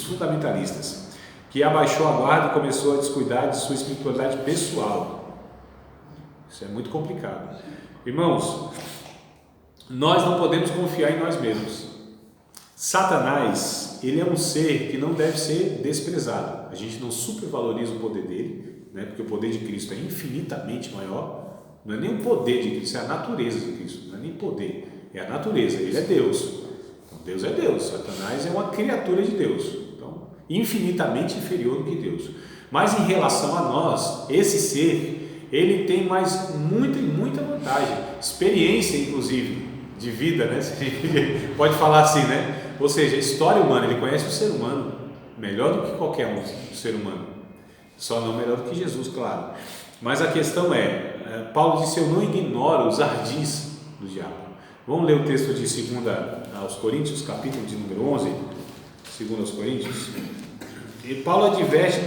fundamentalistas, que abaixou a guarda e começou a descuidar de sua espiritualidade pessoal. Isso é muito complicado. Irmãos, nós não podemos confiar em nós mesmos. Satanás, ele é um ser que não deve ser desprezado. A gente não supervaloriza o poder dele, né? Porque o poder de Cristo é infinitamente maior. Não é nem o poder de Cristo, é a natureza de Cristo. Não é nem poder, é a natureza. Ele é Deus. Então, Deus é Deus. Satanás é uma criatura de Deus. Então, infinitamente inferior do que Deus. Mas em relação a nós, esse ser, ele tem mais muita vantagem. Experiência, inclusive, de vida, né? A gente pode falar assim, né? Ou seja, a história humana, ele conhece o ser humano melhor do que qualquer um ser humano. Só não melhor do que Jesus, claro. Mas a questão Paulo disse: eu não ignoro os ardis do diabo. Vamos ler o texto de 2 aos Coríntios, capítulo de número 11, 2 aos Coríntios. E Paulo adverte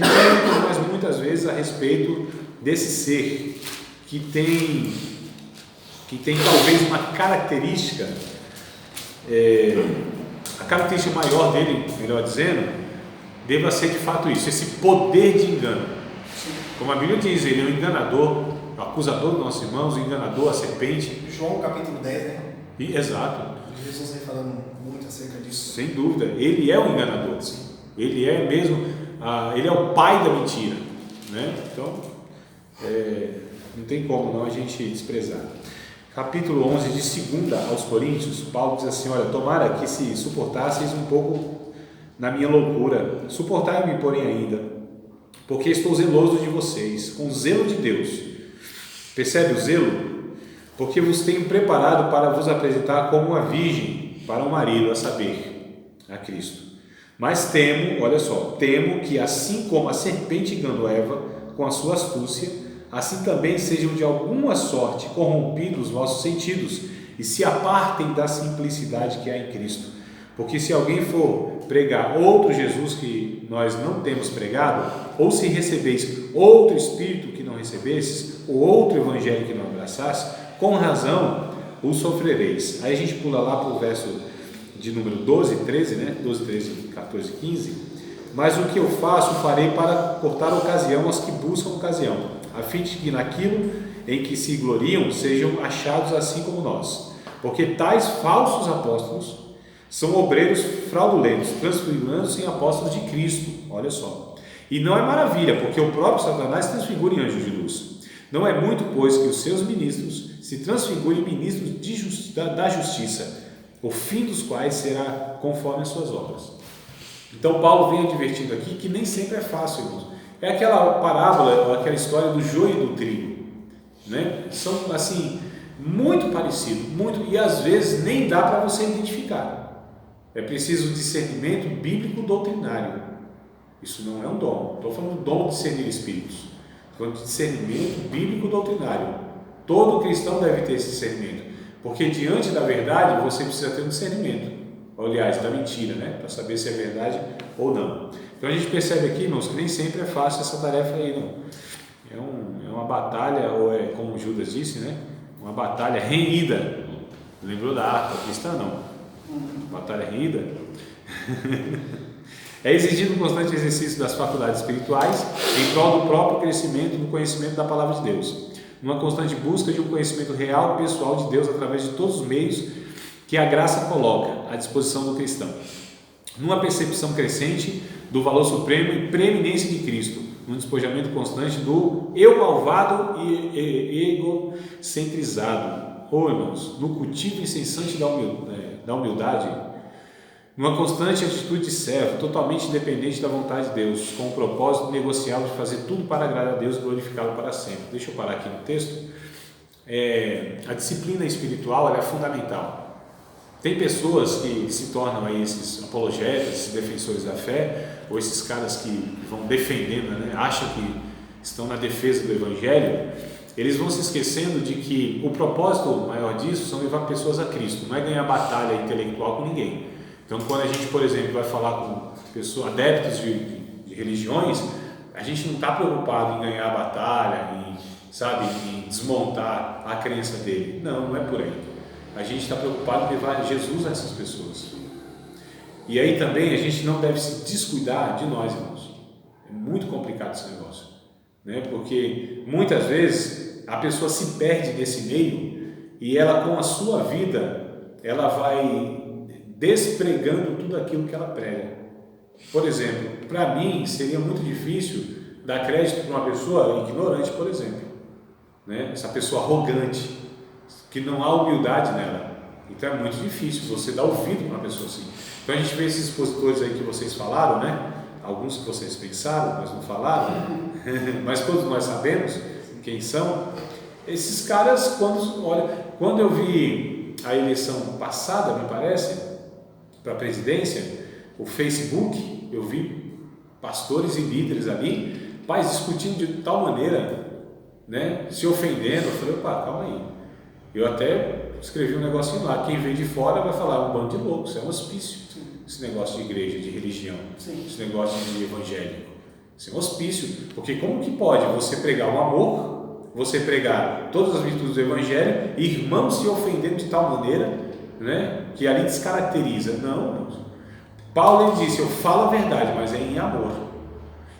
muitas vezes a respeito desse ser que tem talvez uma característica, a característica maior dele, melhor dizendo, deva ser de fato isso, esse poder de engano. Como a Bíblia diz, ele é um enganador, o acusador dos nossos irmãos, o enganador, a serpente. João capítulo 10, né? Exato. Jesus vem falando muito acerca disso. Sem dúvida, ele é um enganador. Sim. Ele é mesmo, ele é o pai da mentira, né? Então, não tem como não a gente desprezar. Capítulo 11 de 2 aos Coríntios, Paulo diz assim: olha, tomara que se suportasseis um pouco na minha loucura, suportai-me porém ainda, porque estou zeloso de vocês, com zelo de Deus. Percebe o zelo? Porque vos tenho preparado para vos apresentar como uma virgem para o marido, a saber, a Cristo. Mas temo que assim como a serpente enganou Eva com a sua astúcia, assim também sejam de alguma sorte corrompidos os vossos sentidos e se apartem da simplicidade que há em Cristo. Porque se alguém for pregar outro Jesus que nós não temos pregado, ou se recebeis outro Espírito que não recebestes, ou outro Evangelho que não abraçaste, com razão o sofrereis. Aí a gente pula lá para o verso de número 12, 13, né? 12, 13, 14, 15. Mas o que eu faço, farei para cortar ocasião aos que buscam ocasião, a fim de que naquilo em que se gloriam sejam achados assim como nós. Porque tais falsos apóstolos são obreiros fraudulentos, transfigurando-se em apóstolos de Cristo. Olha só. E não é maravilha, porque o próprio Satanás se transfigura em anjos de luz. Não é muito, pois, que os seus ministros se transfigurem em ministros da justiça, o fim dos quais será conforme as suas obras. Então Paulo vem advertindo aqui que nem sempre é fácil, irmãos. É aquela parábola, aquela história do joio e do trigo, né? São assim, muito parecidos, e às vezes nem dá para você identificar. É preciso discernimento bíblico doutrinário. Isso não é um dom. Estou falando do dom de discernir espíritos. Estou falando de discernimento bíblico doutrinário. Todo cristão deve ter esse discernimento, porque diante da verdade você precisa ter um discernimento. Aliás, da mentira, né? Para saber se é verdade ou não. Então a gente percebe aqui, irmãos, que nem sempre é fácil essa tarefa aí, não. É uma batalha, ou como Judas disse, né? Uma batalha renhida. Lembrou da harpa cristã, não? Batalha renhida. É exigido um constante exercício das faculdades espirituais em prol do próprio crescimento no conhecimento da palavra de Deus, numa constante busca de um conhecimento real e pessoal de Deus através de todos os meios que a graça coloca à disposição do cristão, numa percepção crescente do valor supremo e preeminência de Cristo, num despojamento constante do eu malvado e egocentrizado, irmãos, no cultivo incessante da humildade, numa constante atitude de servo, totalmente independente da vontade de Deus, com o propósito negociável de fazer tudo para agradar a Deus e glorificá-lo para sempre. Deixa eu parar aqui no texto. A disciplina espiritual ela é fundamental. Tem pessoas que se tornam aí esses apologetas, esses defensores da fé, ou esses caras que vão defendendo, né? Acham que estão na defesa do Evangelho. Eles vão se esquecendo de que o propósito maior disso são levar pessoas a Cristo, não é ganhar batalha intelectual com ninguém. Então, quando a gente, por exemplo, vai falar com pessoas, adeptos de religiões, a gente não está preocupado em ganhar a batalha, em desmontar a crença dele. Não é por aí. A gente está preocupado em levar Jesus a essas pessoas. E aí também a gente não deve se descuidar de nós, irmãos. É muito complicado esse negócio, né? Porque muitas vezes a pessoa se perde nesse meio e ela, com a sua vida, ela vai despregando tudo aquilo que ela prega. Por exemplo, para mim seria muito difícil dar crédito para uma pessoa ignorante, por exemplo, né? Essa pessoa arrogante, que não há humildade nela. Então é muito difícil você dar ouvido para uma pessoa assim. Então a gente vê esses expositores aí que vocês falaram, né? Alguns que vocês pensaram, mas não falaram, mas todos nós sabemos quem são. Esses caras, quando eu vi a eleição passada, me parece, para a presidência, o Facebook, eu vi pastores e líderes ali, pais discutindo de tal maneira, né? Se ofendendo. Eu falei, opa, calma aí. Eu até escrevi um negocinho lá, quem vem de fora vai falar, um bando de loucos, é um hospício. Esse negócio de igreja, de religião, esse negócio de evangélico, isso é um hospício, porque como que pode você pregar o amor, você pregar todas as virtudes do evangelho e irmãos se ofendendo de tal maneira, né, que ali descaracteriza? Não. Paulo ele disse, eu falo a verdade, mas é em amor.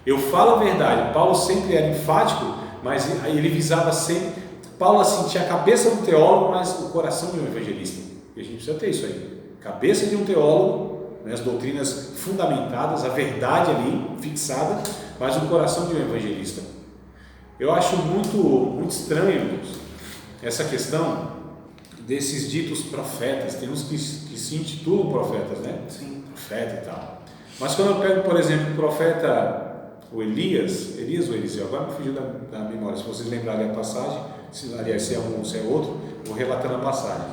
Eu falo a verdade. Paulo sempre era enfático, mas ele visava sempre. Paulo assim tinha a cabeça do teólogo, mas o coração de um evangelista. E a gente precisa ter isso aí. Cabeça de um teólogo, né, as doutrinas fundamentadas, a verdade ali fixada, mas o coração de um evangelista. Eu acho muito estranho essa questão desses ditos profetas. Tem uns que se intitulam profetas, né? Sim. Profeta e tal. Mas quando eu pego, por exemplo, o profeta, o Elias ou Eliseu, agora me fugiu da memória, se vocês lembrarem a passagem, aliás, se é um ou se é outro, vou relatando a passagem.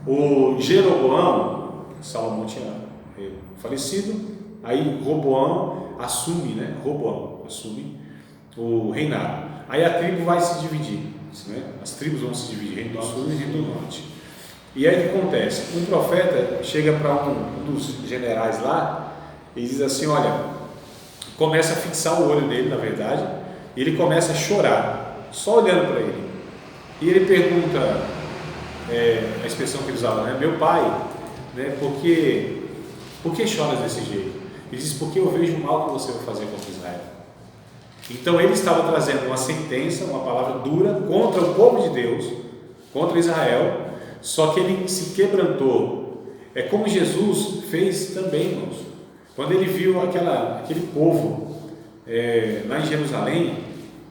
O Jeroboão, Salomão tinha falecido, aí Roboão assume o reinado. Aí a tribo vai se dividir, né? As tribos vão se dividir, reino do sul e reino do norte. E aí o que acontece? Um profeta chega para um dos generais lá e diz assim, olha, começa a fixar o olho dele, na verdade, e ele começa a chorar, só olhando para ele. E ele pergunta, a expressão que ele usava, né? Meu pai, né? Por que choras desse jeito? Ele diz, porque eu vejo o mal que você vai fazer contra Israel. Então ele estava trazendo uma sentença, uma palavra dura contra o povo de Deus, contra Israel, só que ele se quebrantou. É como Jesus fez também, irmãos. Quando ele viu aquele povo lá em Jerusalém,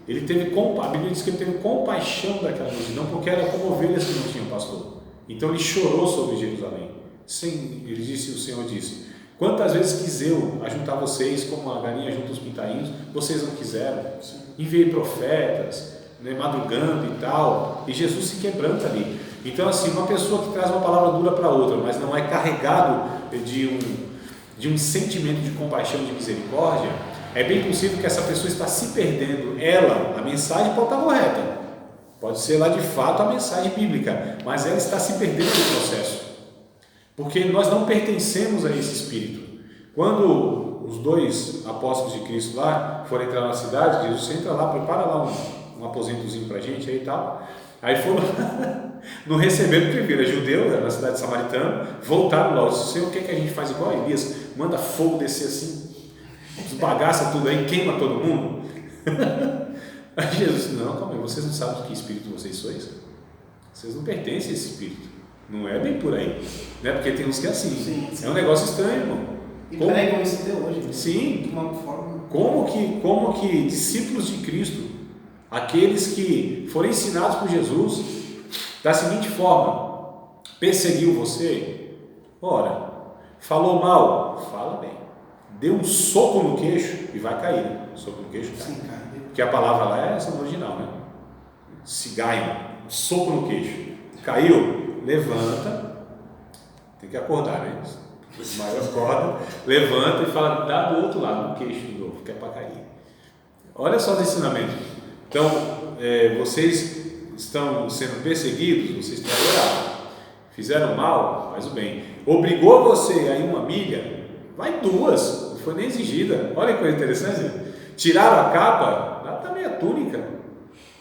a Bíblia diz que ele teve compaixão daquela multidão, porque era como ovelhas que não tinham pastor. Então ele chorou sobre Jerusalém. Sim, o Senhor disse, quantas vezes quis eu ajuntar vocês como a galinha junta os pintainhos, vocês não quiseram. Enviei profetas, né, madrugando e tal, e Jesus se quebranta ali. Então assim, uma pessoa que traz uma palavra dura para outra, mas não é carregado de um sentimento de compaixão, de misericórdia, é bem possível que essa pessoa está se perdendo. A mensagem pode estar correta, pode ser lá de fato a mensagem bíblica, mas ela está se perdendo no processo, porque nós não pertencemos a esse espírito. Quando os dois apóstolos de Cristo lá foram entrar na cidade, Jesus, você entra lá, prepara lá um aposentozinho para a gente aí e tal. Aí foram, não receberam porque viram, judeu, na cidade de Samaritana, voltaram lá, disse, Senhor, o que a gente faz igual a Elias? Manda fogo descer assim, desbagaça tudo aí, queima todo mundo. Aí Jesus disse, não, calma aí, vocês não sabem de que espírito vocês sois? Vocês não pertencem a esse espírito. Não é bem por aí, né? Porque tem uns que é assim. Sim. É um negócio estranho, irmão. E pregam isso até hoje. Né? Sim. De uma forma. Como que discípulos de Cristo, aqueles que foram ensinados por Jesus, da seguinte forma: perseguiu você? Ora, falou mal? Fala bem. Deu um soco no queixo e vai cair. Soco no queixo cai. Sim, cara. Porque a palavra lá é essa no original, né? Cigaio, soco no queixo. Caiu? Levanta. Tem que acordar, né? Mas acorda, levanta e fala, dá do outro lado, no queixo de novo, que é para cair. Olha só os ensinamentos. Então, vocês estão sendo perseguidos, vocês estão adorados. Fizeram mal, faz o bem. Obrigou você a ir uma milha, vai duas, não foi nem exigida. Olha que coisa interessante. Tiraram a capa, dá também a túnica.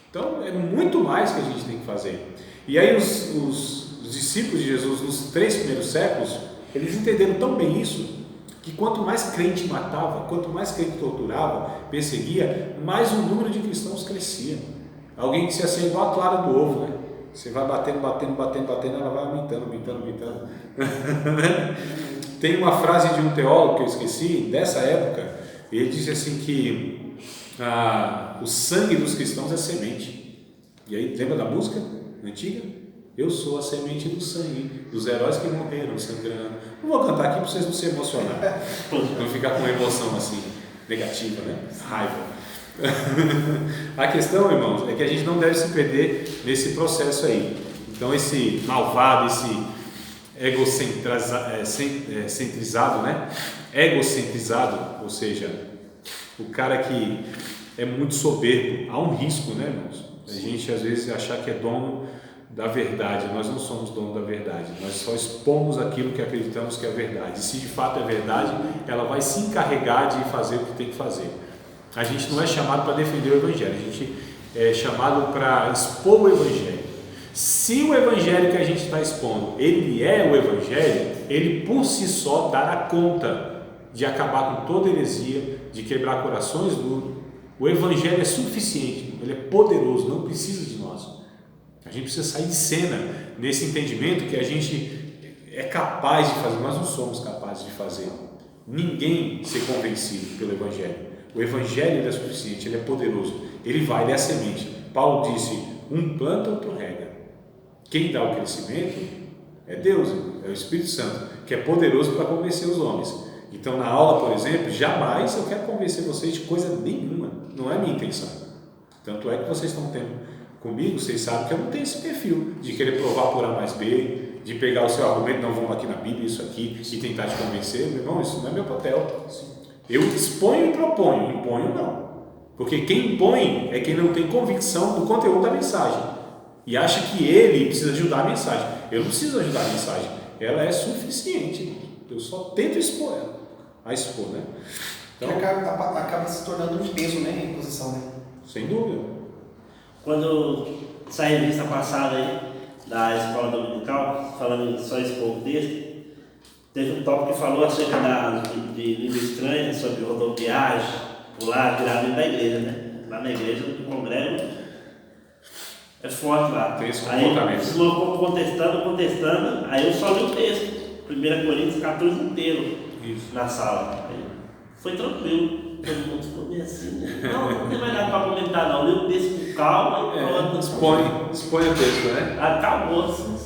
Então, é muito mais que a gente tem que fazer. E aí os discípulos de Jesus nos 3 primeiros séculos, eles entenderam tão bem isso, que quanto mais crente matava, quanto mais crente torturava, perseguia, mais o número de cristãos crescia. Alguém que se assim igual a clara do ovo, né? Você vai batendo, ela vai aumentando. Tem uma frase de um teólogo que eu esqueci, dessa época, ele disse assim que o sangue dos cristãos é semente. E aí, lembra da música antiga? Eu sou a semente do sangue, dos heróis que morreram sangrando. Não vou cantar aqui para vocês não se emocionarem, não ficar com uma emoção assim, negativa, né? Raiva. A questão, irmãos, é que a gente não deve se perder nesse processo aí. Então, esse malvado, esse egocentrizado, né? Egocentrizado, ou seja, o cara que é muito soberbo, há um risco, né, irmãos? A gente às vezes achar que é dono da verdade. Nós não somos dono da verdade, nós só expomos aquilo que acreditamos que é verdade. E se de fato é verdade, ela vai se encarregar de fazer o que tem que fazer. A gente não é chamado para defender o Evangelho, a gente é chamado para expor o Evangelho. Se o Evangelho que a gente está expondo, ele é o Evangelho, ele por si só dará conta de acabar com toda heresia, de quebrar corações duros. O Evangelho é suficiente, ele é poderoso, não precisa de nós. A gente precisa sair de cena nesse entendimento que a gente é capaz de fazer, nós não somos capazes de fazer. Ninguém ser convencido pelo Evangelho. O Evangelho é suficiente, ele é poderoso, ele é a semente. Paulo disse, um planta, outro rega. Quem dá o crescimento é Deus, é o Espírito Santo, que é poderoso para convencer os homens. Então, na aula, por exemplo, jamais eu quero convencer vocês de coisa nenhuma, não é minha intenção. Tanto é que vocês estão tendo comigo, vocês sabem que eu não tenho esse perfil de querer provar por A mais B, de pegar o seu argumento, não, vamos aqui na Bíblia, isso aqui, e tentar te convencer. Meu irmão, isso não é meu papel. Eu exponho e proponho, imponho não. Porque quem impõe é quem não tem convicção do conteúdo da mensagem e acha que ele precisa ajudar a mensagem. Eu não preciso ajudar a mensagem, ela é suficiente. Eu só tento expor ela, né? Então, acaba se tornando um peso, né, em posição, né? Sem dúvida. Quando essa revista passada aí da escola dominical, falando só expor o texto, teve um tópico que falou acerca de língua estranha, sobre rodoviagem, pular, virar dentro da igreja, né? Lá na igreja, no congrego, é forte lá. Tem esse aí comportamento. se colocou contestando, aí eu só li o texto, 1 Coríntios 14 inteiro, isso, na sala. Aí foi tranquilo. Todo mundo ficou meio assim, né? Não tem mais nada para comentar não, li o texto com calma e pronto. Expõe o texto, né? Acabou assim.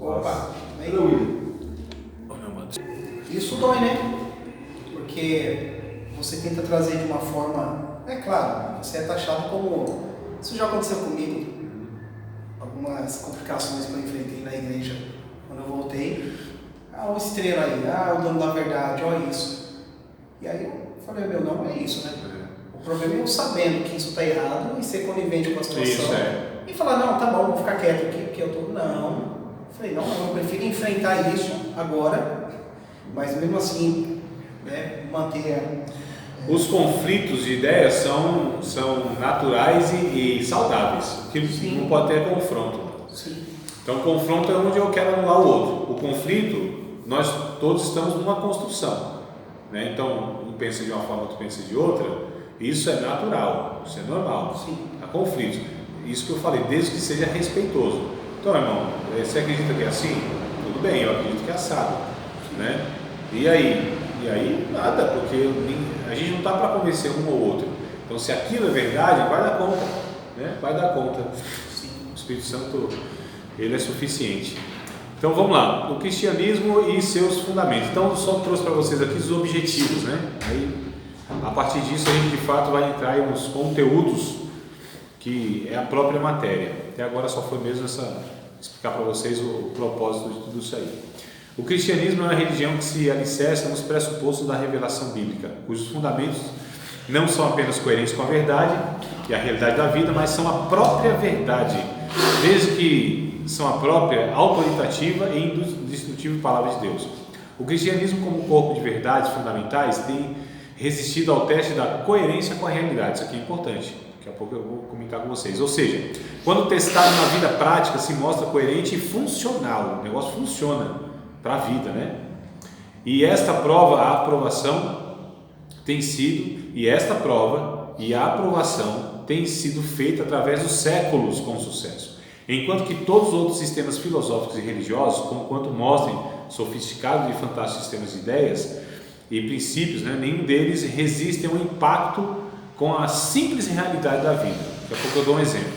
Opa, isso dói, né? Porque você tenta trazer de uma forma, é claro, você é taxado como, isso já aconteceu comigo, algumas complicações que eu enfrentei na igreja quando eu voltei, o estrela aí, o dono da verdade, olha isso. E aí eu falei, meu, não é isso, né? O problema é eu sabendo que isso está errado e ser conivente com a situação. Isso, e falar, não, tá bom, vou ficar quieto aqui, porque eu tô. Não. Eu falei, não, eu prefiro enfrentar isso agora, mas mesmo assim, né, manter. Os conflitos de ideias são naturais e saudáveis. O que não pode ter é confronto. Sim. Então, confronto é onde eu quero anular o outro. O conflito, nós todos estamos numa construção. Né? Então, um pensa de uma forma, outro pensa de outra. Isso é natural, isso é normal. Sim. Há conflitos. Isso que eu falei, desde que seja respeitoso. Então, irmão, você acredita que é assim? Tudo bem, eu acredito que é assado, né? E aí? E aí nada, porque a gente não está para convencer um ou outro. Então, se aquilo é verdade, vai dar conta, né? Vai dar conta. O Espírito Santo, ele é suficiente. Então vamos lá, o cristianismo e seus fundamentos. Então, só trouxe para vocês aqui os objetivos, né? Aí, a partir disso, a gente de fato vai entrar aí nos conteúdos que é a própria matéria. Até agora só foi mesmo explicar para vocês o propósito de tudo isso aí. O cristianismo é uma religião que se alicerça nos pressupostos da revelação bíblica, cujos fundamentos não são apenas coerentes com a verdade e a realidade da vida, mas são a própria verdade, desde que são a própria autoritativa e indestrutível palavra de Deus. O cristianismo, como corpo de verdades fundamentais, tem resistido ao teste da coerência com a realidade. Isso aqui é importante, daqui a pouco eu vou comentar com vocês. Ou seja, quando testado na vida prática, se mostra coerente e funcional. O negócio funciona para a vida, né? E esta prova, a aprovação tem sido, e esta prova e a aprovação tem sido feita através dos séculos com sucesso. Enquanto que todos os outros sistemas filosóficos e religiosos, quanto mostrem sofisticados e fantásticos sistemas de ideias e princípios, né, nenhum deles resiste ao impacto com a simples realidade da vida. Daqui a pouco eu dou um exemplo.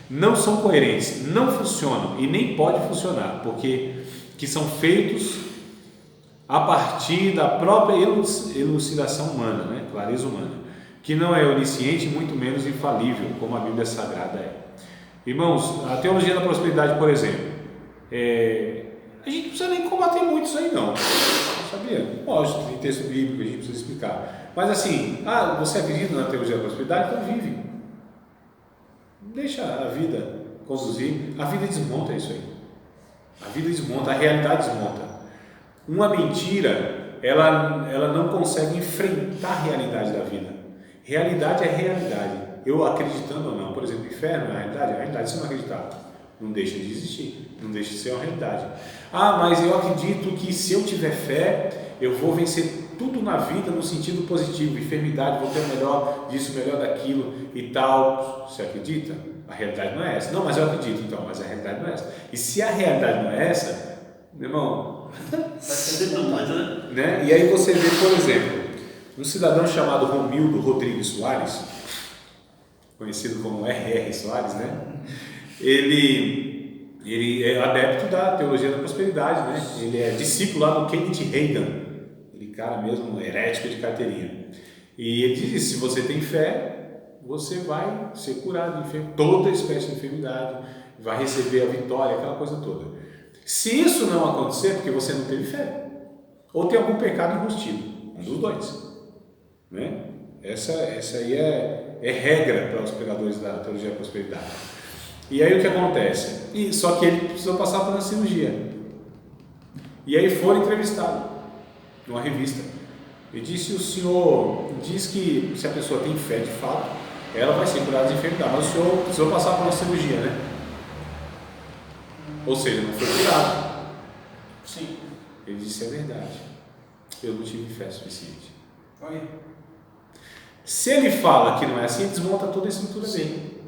Não são coerentes, não funcionam e nem pode funcionar, porque que são feitos a partir da própria elucidação humana, né? Clareza humana, que não é onisciente, muito menos infalível, como a Bíblia Sagrada é. Irmãos, a teologia da prosperidade, por exemplo, a gente não precisa nem combater muito isso aí não, sabia? Lógico, tem texto bíblico, a gente precisa explicar, mas assim, você acredita na teologia da prosperidade? Então vive, deixa a vida conduzir, a vida desmonta isso aí. A vida desmonta, a realidade desmonta. Uma mentira, ela não consegue enfrentar a realidade da vida. Realidade é realidade. Eu acreditando ou não, por exemplo, inferno é a realidade se eu não acreditar, não deixa de existir, não deixa de ser uma realidade. Mas eu acredito que se eu tiver fé, eu vou vencer tudo na vida no sentido positivo, enfermidade, vou ter o melhor disso, o melhor daquilo e tal. Você acredita? A realidade não é essa. Não, mas eu acredito então, mas a realidade não é essa. E se a realidade não é essa, meu irmão, né? E aí você vê, por exemplo, um cidadão chamado Romildo Rodrigues Soares, conhecido como R.R. Soares, né? Ele é adepto da teologia da prosperidade, né? Ele é discípulo lá do Kenneth Reagan, aquele cara mesmo herético de carteirinha. E ele diz: se você tem fé, você vai ser curado de toda espécie de enfermidade, vai receber a vitória, aquela coisa toda. Se isso não acontecer, porque você não teve fé, ou tem algum pecado enrustido, um dos dois, né? Essa aí é regra para os pregadores da teologia da prosperidade. E aí o que acontece? Só que ele precisou passar por uma cirurgia. E aí foram entrevistados numa revista. E disse: o senhor diz que se a pessoa tem fé de fato, ela vai ser curada de enfermidade, mas o senhor precisou passar por uma cirurgia, né? Ou seja, não foi curado. Sim. Ele disse: é verdade, eu não tive fé suficiente. Oi. Se ele fala que não é assim, ele desmonta toda a estrutura dele.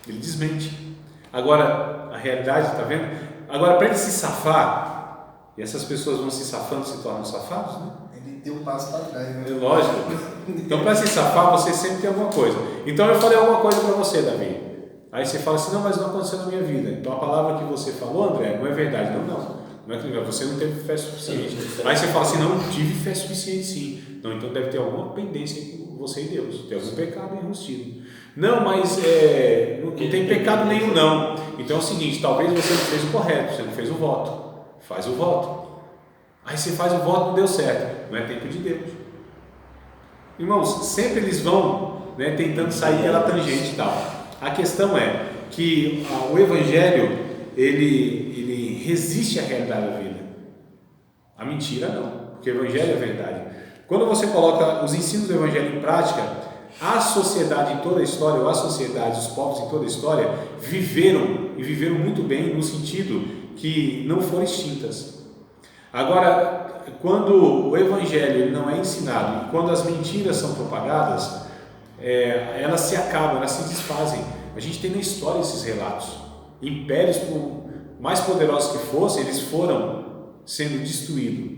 Ele desmente. Agora, a realidade, está vendo? Agora, para ele se safar, e essas pessoas vão se safando, se tornam safados, né? Ele deu um passo para trás, né? É lógico. Então, para se safar, você sempre tem alguma coisa. Então, eu falei alguma coisa para você, Davi. Aí você fala assim: não, mas não aconteceu na minha vida. Então, a palavra que você falou, André, não é verdade. Não é que você não teve fé suficiente. Aí você fala assim: não, tive fé suficiente sim. Não, então deve ter alguma pendência entre você e Deus, tem algum pecado enrustido. Não, mas não tem pecado nenhum não. Então é o seguinte: talvez você não fez o correto, você não fez o voto. Faz o voto. Aí você faz o voto, não deu certo. Não é tempo de Deus. Irmãos, sempre eles vão, né, tentando sair pela tangente e tal. A questão é que o Evangelho ele resiste à realidade da vida. A mentira não, porque o Evangelho é verdade. Quando você coloca os ensinos do Evangelho em prática, a sociedade em toda a história, ou a sociedade, os povos em toda a história, viveram muito bem, no sentido que não foram extintas. Agora, quando o Evangelho ele não é ensinado, e quando as mentiras são propagadas, elas se acabam, elas se desfazem. A gente tem na história esses relatos. impérios, por mais poderosos que fossem, eles foram sendo destruídos,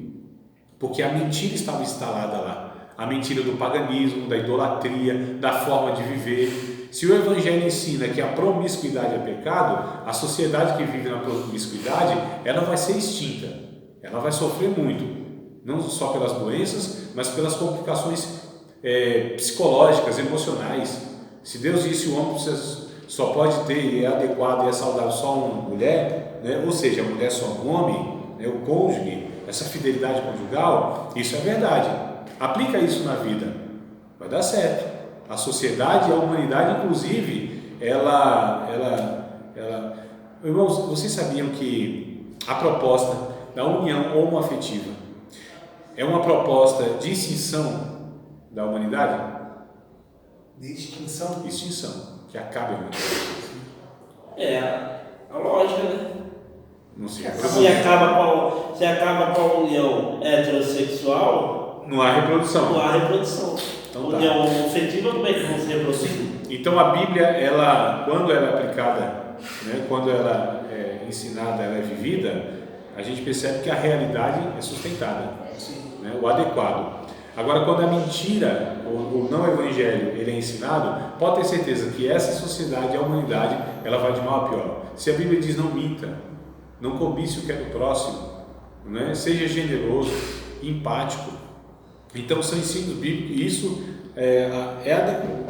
porque a mentira estava instalada lá, a mentira do paganismo, da idolatria, da forma de viver. Se o Evangelho ensina que a promiscuidade é pecado, a sociedade que vive na promiscuidade, ela vai ser extinta, ela vai sofrer muito, não só pelas doenças, mas pelas complicações psicológicas, emocionais. Se Deus disse o homem só pode ter e é adequado e é saudável só uma mulher, né? Ou seja, a mulher só um homem, né? O cônjuge, essa fidelidade conjugal, isso é verdade. Aplica isso na vida, vai dar certo. A sociedade e a humanidade, inclusive, irmãos, vocês sabiam que a proposta da união homoafetiva é uma proposta de extinção da humanidade? De extinção? Extinção, que acabe a humanidade. É a lógica, né? Não se Se acaba com a união heterossexual, não há reprodução. não há reprodução. Então, tá. União afetiva, como é que vão se reproduzir? Então a Bíblia, quando ela é aplicada, né, quando ela é ensinada, ela é vivida, a gente percebe que a realidade é sustentada, né, o adequado. Agora, quando a mentira, o não evangelho, ele é ensinado, pode ter certeza que essa sociedade, a humanidade, ela vai de mal a pior. Se a Bíblia diz não minta, não cobice o que é do próximo, né, seja generoso, empático. Então são ensinos bíblicos e isso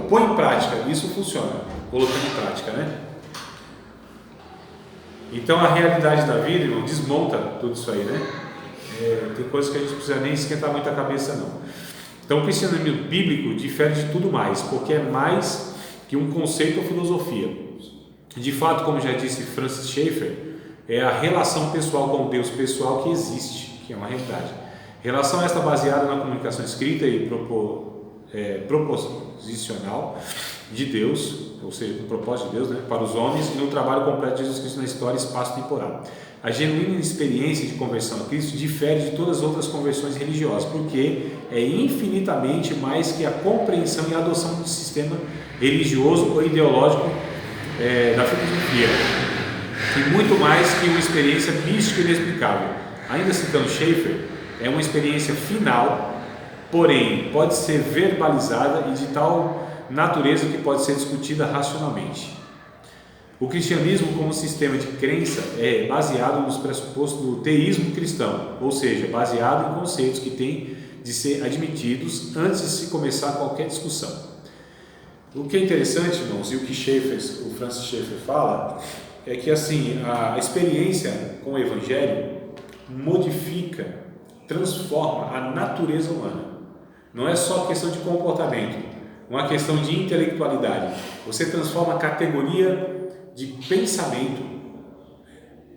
põe em prática, isso funciona, colocando em prática, né? Então a realidade da vida, irmão, desmonta tudo isso aí, né? Tem coisas que a gente não precisa nem esquentar muito a cabeça, não. Então o cristianismo bíblico difere de tudo mais, porque é mais que um conceito ou filosofia. De fato, como já disse Francis Schaeffer, é a relação pessoal com Deus pessoal que existe, que é uma realidade. Relação esta baseada na comunicação escrita e proposicional de Deus, ou seja, no propósito de Deus, né, para os homens e no trabalho completo de Jesus Cristo na história e espaço temporal. A genuína experiência de conversão a Cristo difere de todas as outras conversões religiosas, porque é infinitamente mais que a compreensão e adoção do sistema religioso ou ideológico da filosofia, e muito mais que uma experiência mística e inexplicável. Ainda citando Schaeffer, é uma experiência final, porém pode ser verbalizada e de tal natureza que pode ser discutida racionalmente. O cristianismo como sistema de crença é baseado nos pressupostos do teísmo cristão, ou seja, baseado em conceitos que têm de ser admitidos antes de se começar qualquer discussão. O que é interessante, irmãos, e o que o Francis Schaeffer fala, é que assim, a experiência com o Evangelho modifica, transforma a natureza humana. Não é só questão de comportamento, uma questão de intelectualidade. Você transforma a categoria de pensamento.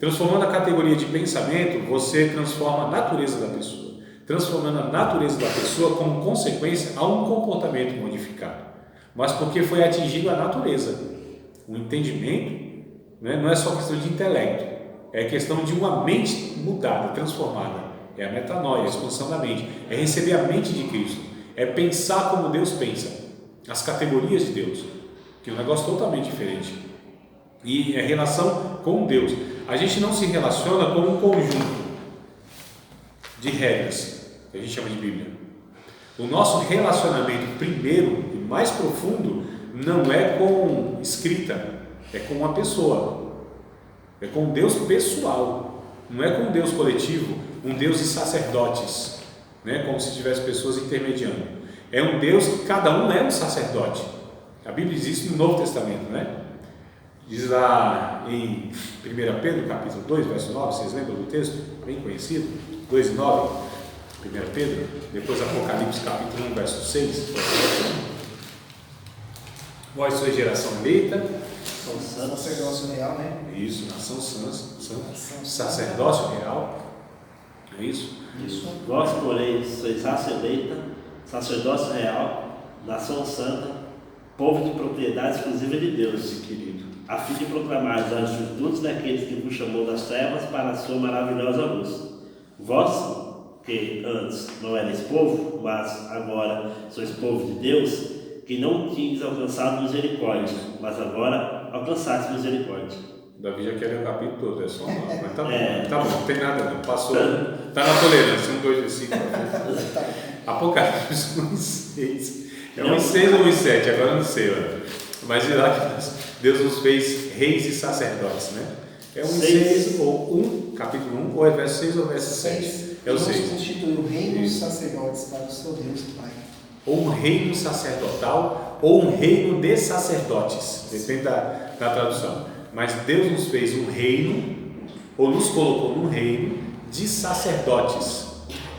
Transformando a categoria de pensamento, você transforma a natureza da pessoa. Transformando a natureza da pessoa como consequência a um comportamento modificado. Mas porque foi atingido a natureza. O entendimento, né, não é só questão de intelecto, é questão de uma mente mudada, transformada. É a metanoia, a expansão da mente. É receber a mente de Cristo. É pensar como Deus pensa. As categorias de Deus. Que é um negócio totalmente diferente. E é relação com Deus. A gente não se relaciona com um conjunto de regras, que a gente chama de Bíblia. O nosso relacionamento primeiro e mais profundo não é com escrita, é com uma pessoa. É com Deus pessoal. Não é com um Deus coletivo, um Deus de sacerdotes, né? Como se tivesse pessoas intermediando. É um Deus que cada um é um sacerdote. A Bíblia diz isso no Novo Testamento, né? Diz lá em 1 Pedro, capítulo 2, verso 9, vocês lembram do texto? Bem conhecido, 2 e 9, 1 Pedro, depois Apocalipse, capítulo 1, verso 6. Vós sois geração eleita, sacerdócio real, né? Isso, nação santa, sacerdócio real, é isso? Isso. Vós, porém, sois raça eleita, sacerdócio real, nação santa, povo de propriedade exclusiva de Deus, querido, a fim de proclamar as virtudes daqueles que vos chamou das trevas para a sua maravilhosa luz. Vós, que antes não erais povo, mas agora sois povo de Deus, que não tinhas alcançado misericórdia, mas agora alcançaste misericórdia. Davi já quer ler o capítulo todo, é só uma, mas tá bom, tá bom, não tem nada não, passou, tá na tolerância, 1, 2, 5, Apocalipse 1 e 6, é 1 e 6 ou 1 e 7, agora eu não sei, olha. Mas lá que Deus nos fez reis e sacerdotes, né? É 1 e 6, ou 1, capítulo 1, ou é verso 6 ou verso 7? É o 6. Deus constituiu reinos sacerdotes para o seu Deus Pai. Ou um reino sacerdotal, ou um reino de sacerdotes, depende da tradução. Mas Deus nos fez um reino, ou nos colocou num reino de sacerdotes.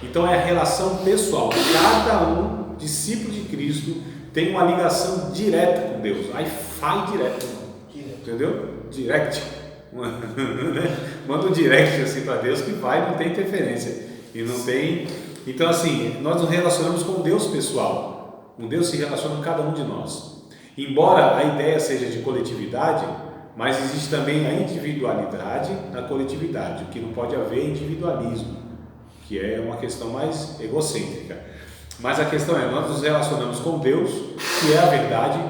Então é a relação pessoal. Cada um, discípulo de Cristo, tem uma ligação direta com Deus. Aí faz direto, entendeu? Direct. Manda um direct assim para Deus que vai, não tem interferência. E não tem. Então, assim, nós nos relacionamos com Deus pessoal. O Deus se relaciona com cada um de nós. Embora a ideia seja de coletividade, mas existe também a individualidade na coletividade. O que não pode haver é individualismo, que é uma questão mais egocêntrica. Mas a questão é, nós nos relacionamos com Deus, que é a verdade.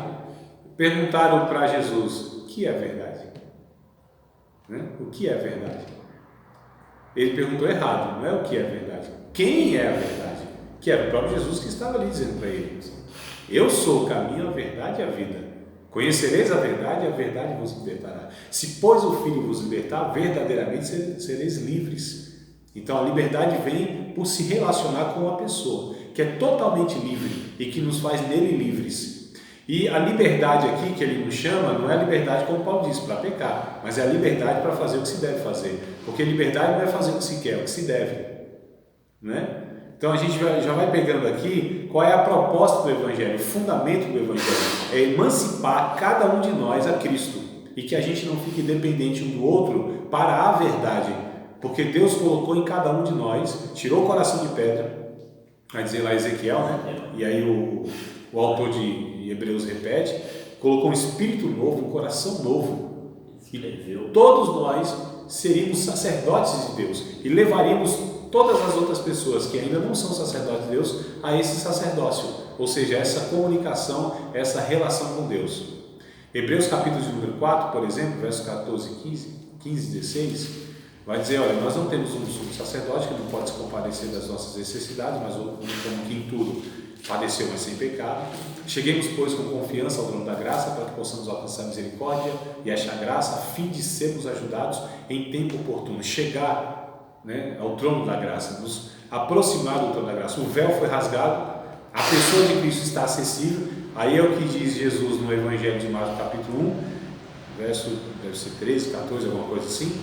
Perguntaram para Jesus, o que é a verdade? Né? O que é a verdade? Ele perguntou errado, não é o que é a verdade. Quem é a verdade? Que era o próprio Jesus que estava ali dizendo para ele: eu sou o caminho, a verdade e a vida. Conhecereis a verdade vos libertará. Se, pois, o Filho vos libertar, verdadeiramente sereis livres. Então a liberdade vem por se relacionar com uma pessoa que é totalmente livre e que nos faz nele livres. E a liberdade aqui que ele nos chama não é a liberdade, como Paulo disse, para pecar, mas é a liberdade para fazer o que se deve fazer. Porque liberdade não é fazer o que se quer, é o que se deve, né? Então a gente já vai pegando aqui qual é a proposta do Evangelho, o fundamento do Evangelho é emancipar cada um de nós a Cristo e que a gente não fique dependente um do outro para a verdade, porque Deus colocou em cada um de nós, tirou o coração de pedra, vai dizer lá Ezequiel, né? E aí o autor de Hebreus repete, colocou um espírito novo, um coração novo, e todos nós seríamos sacerdotes de Deus e levaríamos todas as outras pessoas que ainda não são sacerdotes de Deus a esse sacerdócio, ou seja, essa comunicação, essa relação com Deus. Hebreus capítulo de número 4, por exemplo, versos 14 e 15, 16, vai dizer, olha, nós não temos um sumo sacerdote que não pode se compadecer das nossas necessidades, mas como que em tudo padeceu, mas sem pecado. Cheguemos, pois, com confiança ao trono da graça, para que possamos alcançar misericórdia e achar graça, a fim de sermos ajudados em tempo oportuno. Chegar, né, ao trono da graça, nos aproximar do trono da graça. O véu foi rasgado, a pessoa de Cristo está acessível. Aí é o que diz Jesus no Evangelho de Marcos, capítulo 1, verso, deve ser 13, 14, alguma coisa assim.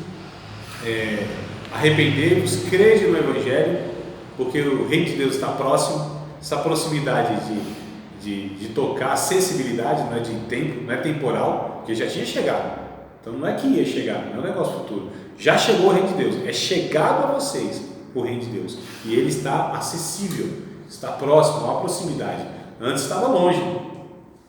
Arrependei-vos, crede no Evangelho, porque o reino de Deus está próximo. Essa proximidade de tocar, acessibilidade, não é de tempo, não é temporal, porque já tinha chegado. Então não é que ia chegar, não é um negócio futuro. Já chegou o reino de Deus, é chegado a vocês o reino de Deus. E ele está acessível, está próximo, há uma proximidade. Antes estava longe,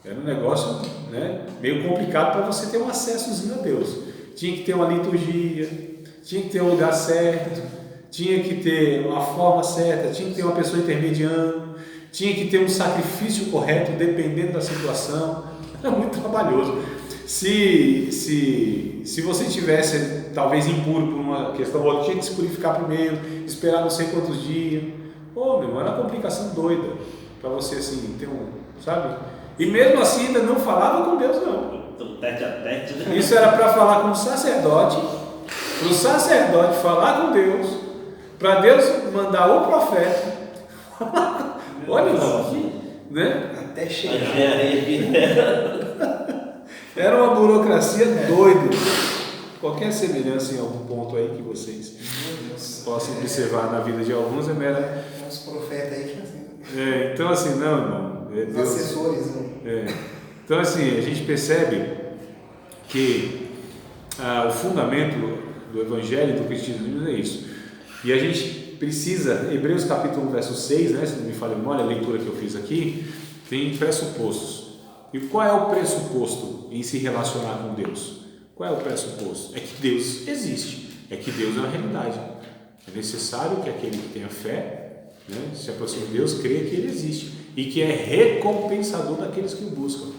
era um negócio, né, meio complicado para você ter um acessozinho a Deus. Tinha que ter uma liturgia, tinha que ter um lugar certo, tinha que ter uma forma certa, tinha que ter uma pessoa intermediando, tinha que ter um sacrifício correto, dependendo da situação. Era muito trabalhoso. Se você tivesse, talvez, impuro por uma questão ou outra, tinha que se purificar primeiro, esperar não sei quantos dias. Meu irmão, era uma complicação doida para você, assim, ter sabe? E mesmo assim ainda não falava com Deus, não. Tete a tete, né? Isso era para falar com o sacerdote, para o sacerdote falar com Deus, para Deus mandar o profeta. Olha só, né? Até chegar. Era uma burocracia doida. Qualquer semelhança em algum ponto aí que vocês possam observar na vida de alguns é mera. Os profetas aí que assim. Então assim, não, irmão. Os assessores, né? Então assim, a gente percebe que o fundamento do Evangelho e do cristianismo é isso. E a gente precisa, Hebreus capítulo 1, verso 6, né, se não me falha a memória, a leitura que eu fiz aqui, tem pressupostos. E qual é o pressuposto em se relacionar com Deus? Qual é o pressuposto? É que Deus existe, é que Deus é uma realidade. É necessário que aquele que tenha fé, né, se aproxime de Deus, creia que Ele existe e que é recompensador daqueles que o buscam.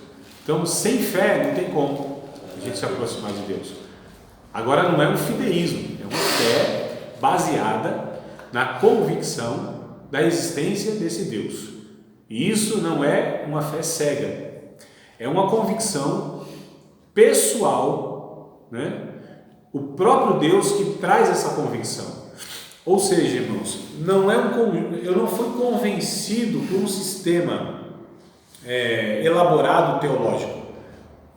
Então, sem fé não tem como a gente se aproximar de Deus. Agora não é um fideísmo, é uma fé baseada na convicção da existência desse Deus. E isso não é uma fé cega, é uma convicção pessoal, né? O próprio Deus que traz essa convicção. Ou seja, irmãos, eu não fui convencido por um sistema elaborado teológico.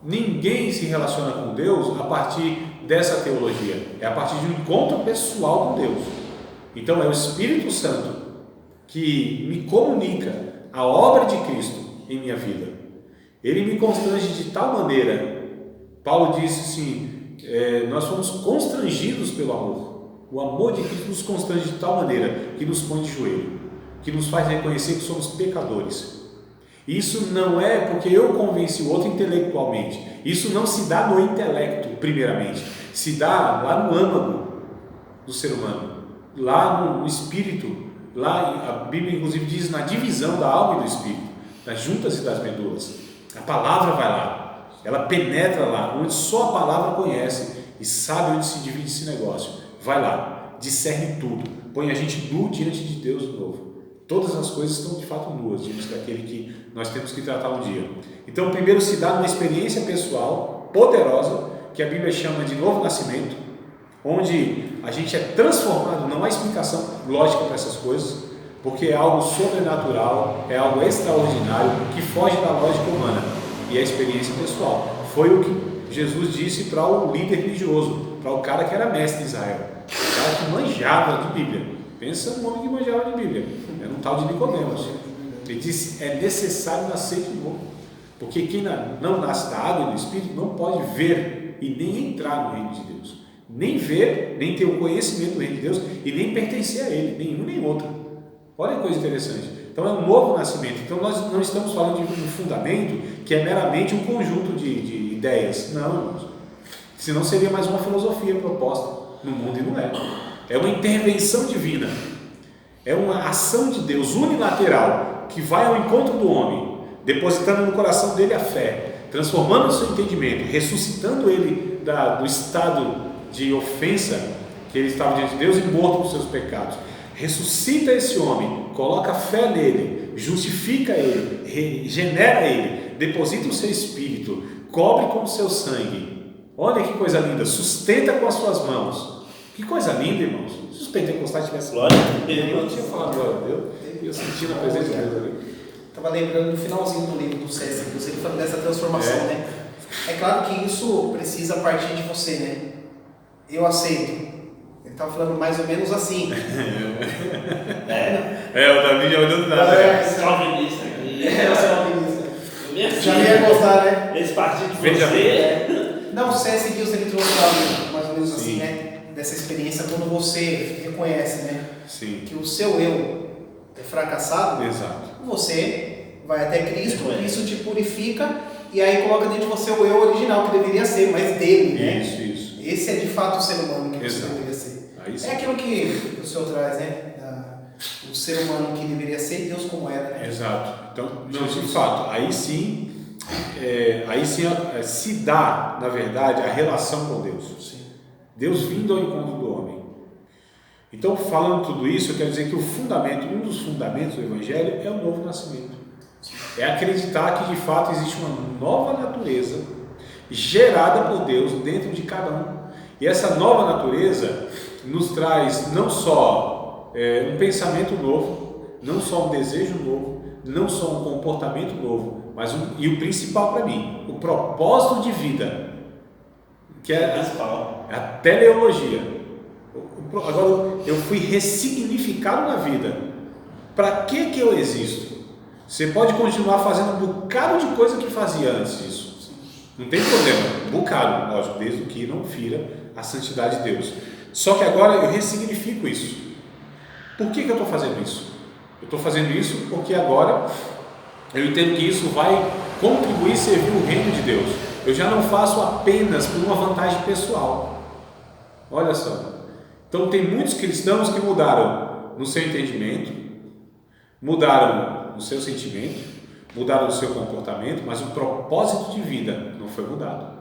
Ninguém se relaciona com Deus a partir dessa teologia, é a partir de um encontro pessoal com Deus. Então é o Espírito Santo que me comunica a obra de Cristo em minha vida. Ele me constrange de tal maneira, Paulo disse assim, nós fomos constrangidos pelo amor. O amor de Cristo nos constrange de tal maneira que nos põe de joelho, que nos faz reconhecer que somos pecadores. Isso não é porque eu convenci o outro intelectualmente. Isso não se dá no intelecto, primeiramente. Se dá lá no âmago do ser humano, lá no espírito. Lá a Bíblia inclusive diz na divisão da alma e do espírito, das juntas e das medulas. A palavra vai lá, ela penetra lá, onde só a palavra conhece e sabe onde se divide esse negócio. Vai lá, discerne tudo, põe a gente nu diante de Deus de novo. Todas as coisas estão de fato nuas diante daquele que nós temos que tratar um dia. Então, primeiro se dá uma experiência pessoal poderosa, que a Bíblia chama de novo nascimento, onde a gente é transformado, não há explicação lógica para essas coisas, porque é algo sobrenatural, é algo extraordinário, que foge da lógica humana, e é a experiência pessoal. Foi o que Jesus disse para o líder religioso, para o cara que era mestre de Israel, o cara que manjava de Bíblia. Pensa no homem que manjava de Bíblia, era um tal de Nicodemos. Ele disse, é necessário nascer de novo, porque quem não nasce da água e do Espírito não pode ver e nem entrar no reino de Deus. Nem ver, nem ter o conhecimento do reino de Deus e nem pertencer a ele, nenhum nem outro. Olha que coisa interessante. Então é um novo nascimento. Então nós não estamos falando de um fundamento que é meramente um conjunto de ideias. Não, irmãos. Senão seria mais uma filosofia proposta no mundo e não é. É uma intervenção divina. É uma ação de Deus unilateral que vai ao encontro do homem, depositando no coração dele a fé, transformando o seu entendimento, ressuscitando ele do estado de ofensa que ele estava diante de Deus e morto por seus pecados. Ressuscita esse homem, coloca fé nele, justifica ele, regenera ele, deposita o seu espírito, cobre com o seu sangue. Olha que coisa linda, sustenta com as suas mãos. Que coisa linda, irmãos. Se os pentecostais tivessem glória a Deus, eu não tinha falado glória a Deus, eu senti na presença de Deus ali. Estava lembrando no finalzinho do livro do C.S. Lewis, ele falando dessa transformação, né? É claro que isso precisa partir de você, né? Eu aceito. Ele estava falando mais ou menos assim. O Davi já olhou nada. calvinista aqui. O calvinista. Já Já ia gostar, né? esse partido de Veja você. Não, o C.S. Lewis ele trouxe algo mais ou menos assim, Sim. né? Dessa experiência quando você reconhece, né? Sim. Que o seu eu é fracassado. Exato. Você vai até Cristo, Cristo te purifica e aí coloca dentro de você o eu original que deveria ser, mas dele, né? Isso. Esse é de fato o ser humano que você Exato. deveria ser. Aí sim. É aquilo que o Senhor traz, né? O ser humano que deveria ser, Deus como era, né? Exato. Então, não, de fato, aí sim se dá, na verdade, a relação com Deus. Sim. Deus vindo ao encontro do homem. Então, falando tudo isso, eu quero dizer que um dos fundamentos do Evangelho é o novo nascimento. É acreditar que, de fato, existe uma nova natureza gerada por Deus dentro de cada um. E essa nova natureza nos traz não só um pensamento novo, não só um desejo novo, não só um comportamento novo, mas e o principal para mim, o propósito de vida, que é a teleologia. Agora eu fui ressignificado na vida. Para que eu existo? Você pode continuar fazendo um bocado de coisa que fazia antes disso. Não tem problema, um bocado, lógico, desde que não fira a santidade de Deus. Só que agora eu ressignifico isso. Por que eu estou fazendo isso? Eu estou fazendo isso porque agora eu entendo que isso vai contribuir e servir o reino de Deus. Eu já não faço apenas por uma vantagem pessoal. Olha só. Então tem muitos cristãos que mudaram no seu entendimento, mudaram no seu sentimento, mudaram no seu comportamento, mas o propósito de vida não foi mudado.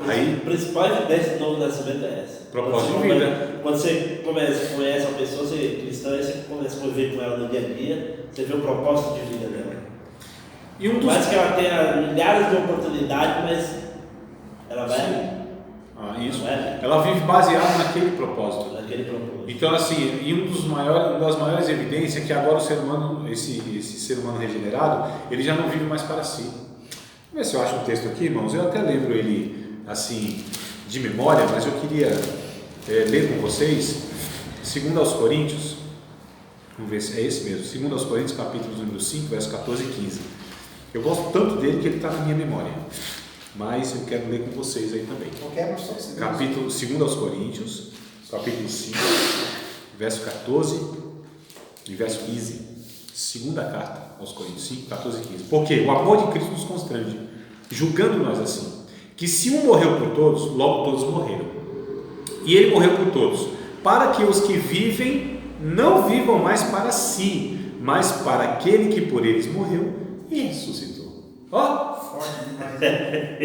Aí, A principal evidência do novo nascimento é essa. Propósito de vida. Quando você conhece uma pessoa, você cristã, você começa a conviver com ela no dia a dia, você vê o propósito de vida dela. E um dos... Mais que ela tenha milhares de oportunidades, mas ela vai. Isso. Vai Ela vive baseada naquele propósito. naquele propósito. Então, assim, e uma das maiores evidências é que agora o ser humano, esse ser humano regenerado, ele já não vive mais para si. Vamos ver se eu acho um texto aqui, irmãos. Eu até lembro ele, assim, de memória, mas eu queria ler com vocês, 2 aos Coríntios, vamos ver se é esse mesmo, 2 aos Coríntios, capítulo número 5, versos 14 e 15. Eu gosto tanto dele que ele está na minha memória, mas eu quero ler com vocês aí também. Capítulo 2 aos Coríntios, capítulo 5, verso 14 e verso 15. Segunda carta aos Coríntios 5, 14 e 15. Porque o amor de Cristo nos constrange, julgando nós assim, que se um morreu por todos, logo todos morreram. E ele morreu por todos, para que os que vivem não vivam mais para si, mas para aquele que por eles morreu e ressuscitou. Ó!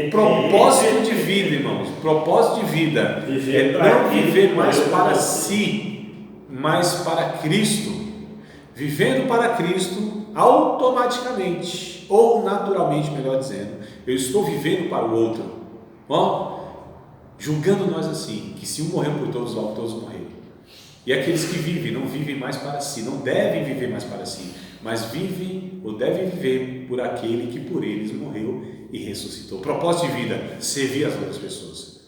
Propósito de vida, irmãos. Propósito de vida é não viver mais para si, mas para Cristo. Vivendo para Cristo, automaticamente, ou naturalmente, melhor dizendo, eu estou vivendo para o outro. Ó, julgando nós assim, que se um morreu por todos, logo todos morreram. E aqueles que vivem, não vivem mais para si, não devem viver mais para si, mas vivem ou devem viver por aquele que por eles morreu e ressuscitou. Propósito de vida, servir as outras pessoas.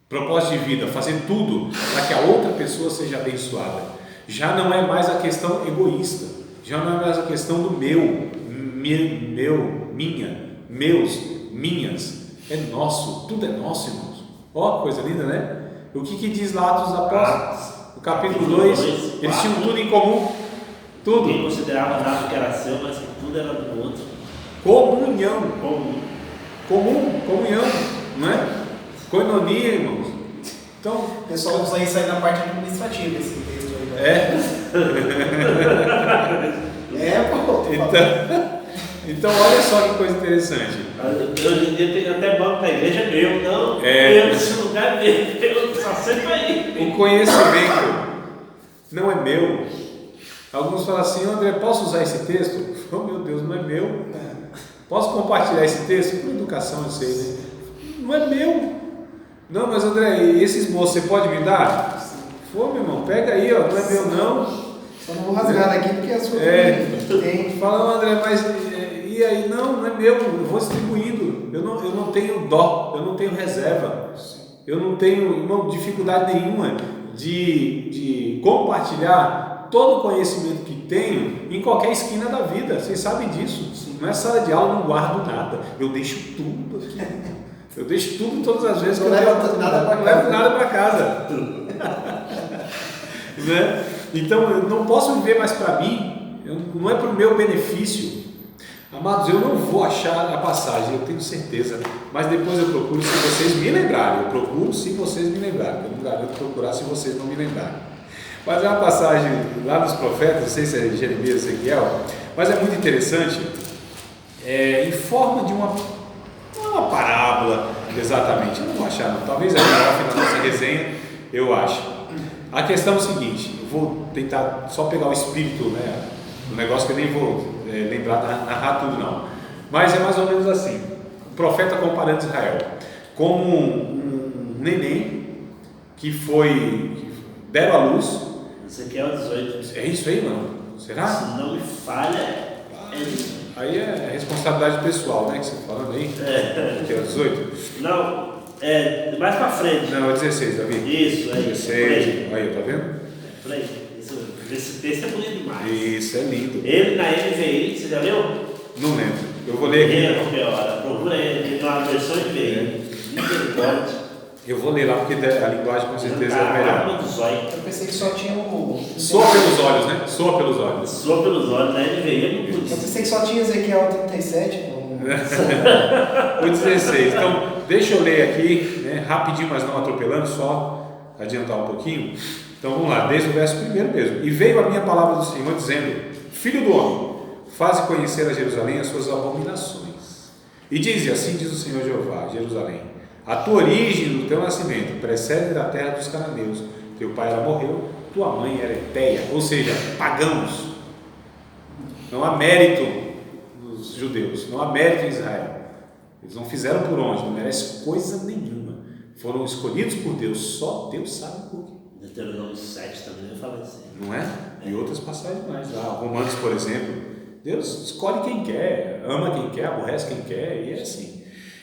Propósito de vida, fazer tudo para que a outra pessoa seja abençoada. Já não é mais a questão egoísta, já não é mais a questão do meu, minha, meus, minhas. É nosso, tudo é nosso, irmãos. Ó, coisa linda, né? O que diz lá Atos dos Apóstolos? No capítulo 2, eles tinham tudo em comum. Tudo. Ninguém considerava nada que era seu, mas que tudo era do outro. Comunhão. Comunhão, não é? Coinonia, irmãos. Então, o pessoal usa isso aí na parte administrativa, esse texto aí. Pô. Então, olha só que coisa interessante. Hoje em dia tem até banco da igreja meu, não? Esse lugar meu, eu só sempre aí. O conhecimento não é meu. Alguns falam assim: André, posso usar esse texto? Oh, meu Deus, não é meu. Posso compartilhar esse texto? Por educação, eu sei, né? Não é meu. Não, mas André, esse esboço você pode me dar? Pô, meu irmão, pega aí, ó, não é meu não. Só não vou rasgar daqui porque a sua tem. Fala, André, mas e aí? Não é meu, eu vou distribuindo. Eu não tenho dó, eu não tenho reserva. Eu não tenho, irmão, dificuldade nenhuma de compartilhar todo o conhecimento que tenho em qualquer esquina da vida. Vocês sabem disso. Não é sala de aula, eu não guardo nada. Eu deixo tudo aqui. Eu deixo tudo todas as vezes que eu levo nada para casa. Né? Então eu não posso viver mais para mim, não é para o meu benefício. Amados, eu não vou achar a passagem, eu tenho certeza, mas depois eu procuro se vocês me lembrarem. Eu procuro se vocês me lembrarem. Eu não garanto procurar se vocês não me lembrarem. Mas é uma passagem lá dos profetas, não sei se é Jeremias, Ezequiel, mas é muito interessante, em forma de uma parábola, exatamente. Eu não vou achar, não. Talvez aqui na nossa resenha eu ache. A questão é o seguinte, eu vou tentar só pegar o espírito, né, do negócio que eu nem vou lembrar, narrar tudo não. Mas é mais ou menos assim, o profeta comparando Israel como um neném que deram à luz. Ezequiel 18. É isso aí, mano? Será? Se não me falha, é isso. Aí é responsabilidade pessoal, né, que você está falando aí? Que é o 18? Não, mais pra frente. Não, é 16, Davi. Isso, aí. 16, aí, tá vendo? Por aí. Esse texto é bonito demais. Isso, é lindo. Ele na NVI, você já leu? Não lembro. Eu vou ler aqui. Qualquer hora. Procura ele, tem uma versão NVI. Misericórdia. Eu vou ler lá porque a linguagem com certeza é melhor. Eu pensei que só tinha o... Soa pelos olhos, né? Soa pelos olhos. Soa pelos olhos, na NVI é muito bonito. Eu pensei que só tinha Ezequiel 37. O 16. Então, deixa eu ler aqui, né, rapidinho, mas não atropelando, só adiantar um pouquinho. Então vamos lá, desde o verso 1 mesmo. E veio a minha palavra do Senhor dizendo: Filho do homem, faze conhecer a Jerusalém as suas abominações. E diz, assim diz o Senhor Jeová, Jerusalém: A tua origem do teu nascimento precede da terra dos cananeus. Teu pai morreu, tua mãe era Eteia, ou seja, pagãos. Não há mérito nos judeus, não há mérito em Israel. Eles não fizeram por onde, não merecem coisa nenhuma. Foram escolhidos por Deus, só Deus sabe por quê. Deuteronômio 7 também fala assim. Não é? E outras passagens mais lá. Romanos, por exemplo, Deus escolhe quem quer, ama quem quer, aborrece quem quer, e é assim.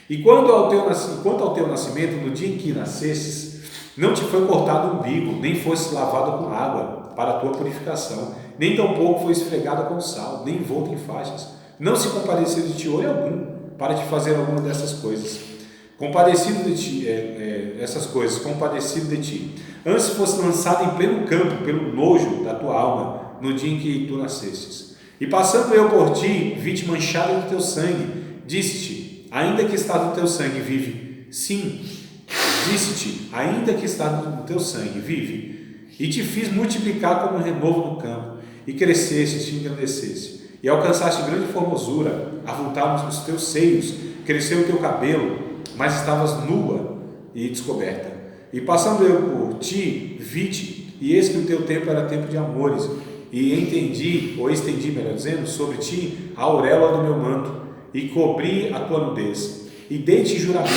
E quanto ao teu nascimento, no dia em que nascestes, não te foi cortado o umbigo, nem fosse lavado com água para a tua purificação, nem tampouco foi esfregada com sal, nem envolta em faixas. Não se compadeceu de ti olho algum para te fazer alguma dessas coisas. Compadecido de ti. Antes fosse lançado em pleno campo pelo nojo da tua alma, no dia em que tu nascestes. E passando eu por ti, vi-te manchada do teu sangue, disse-te, ainda que está no teu sangue, vive. Sim, disse-te, ainda que está no teu sangue, vive. E te fiz multiplicar como um renovo no campo, e cresceste, te engrandeceste, e alcançaste grande formosura, avultaram os teus seios, cresceu o teu cabelo, mas estavas nua e descoberta. E passando eu por ti, vi-te, e eis que o teu tempo era tempo de amores, e estendi, melhor dizendo, sobre ti a auréola do meu manto, e cobri a tua nudez, e dei-te juramento,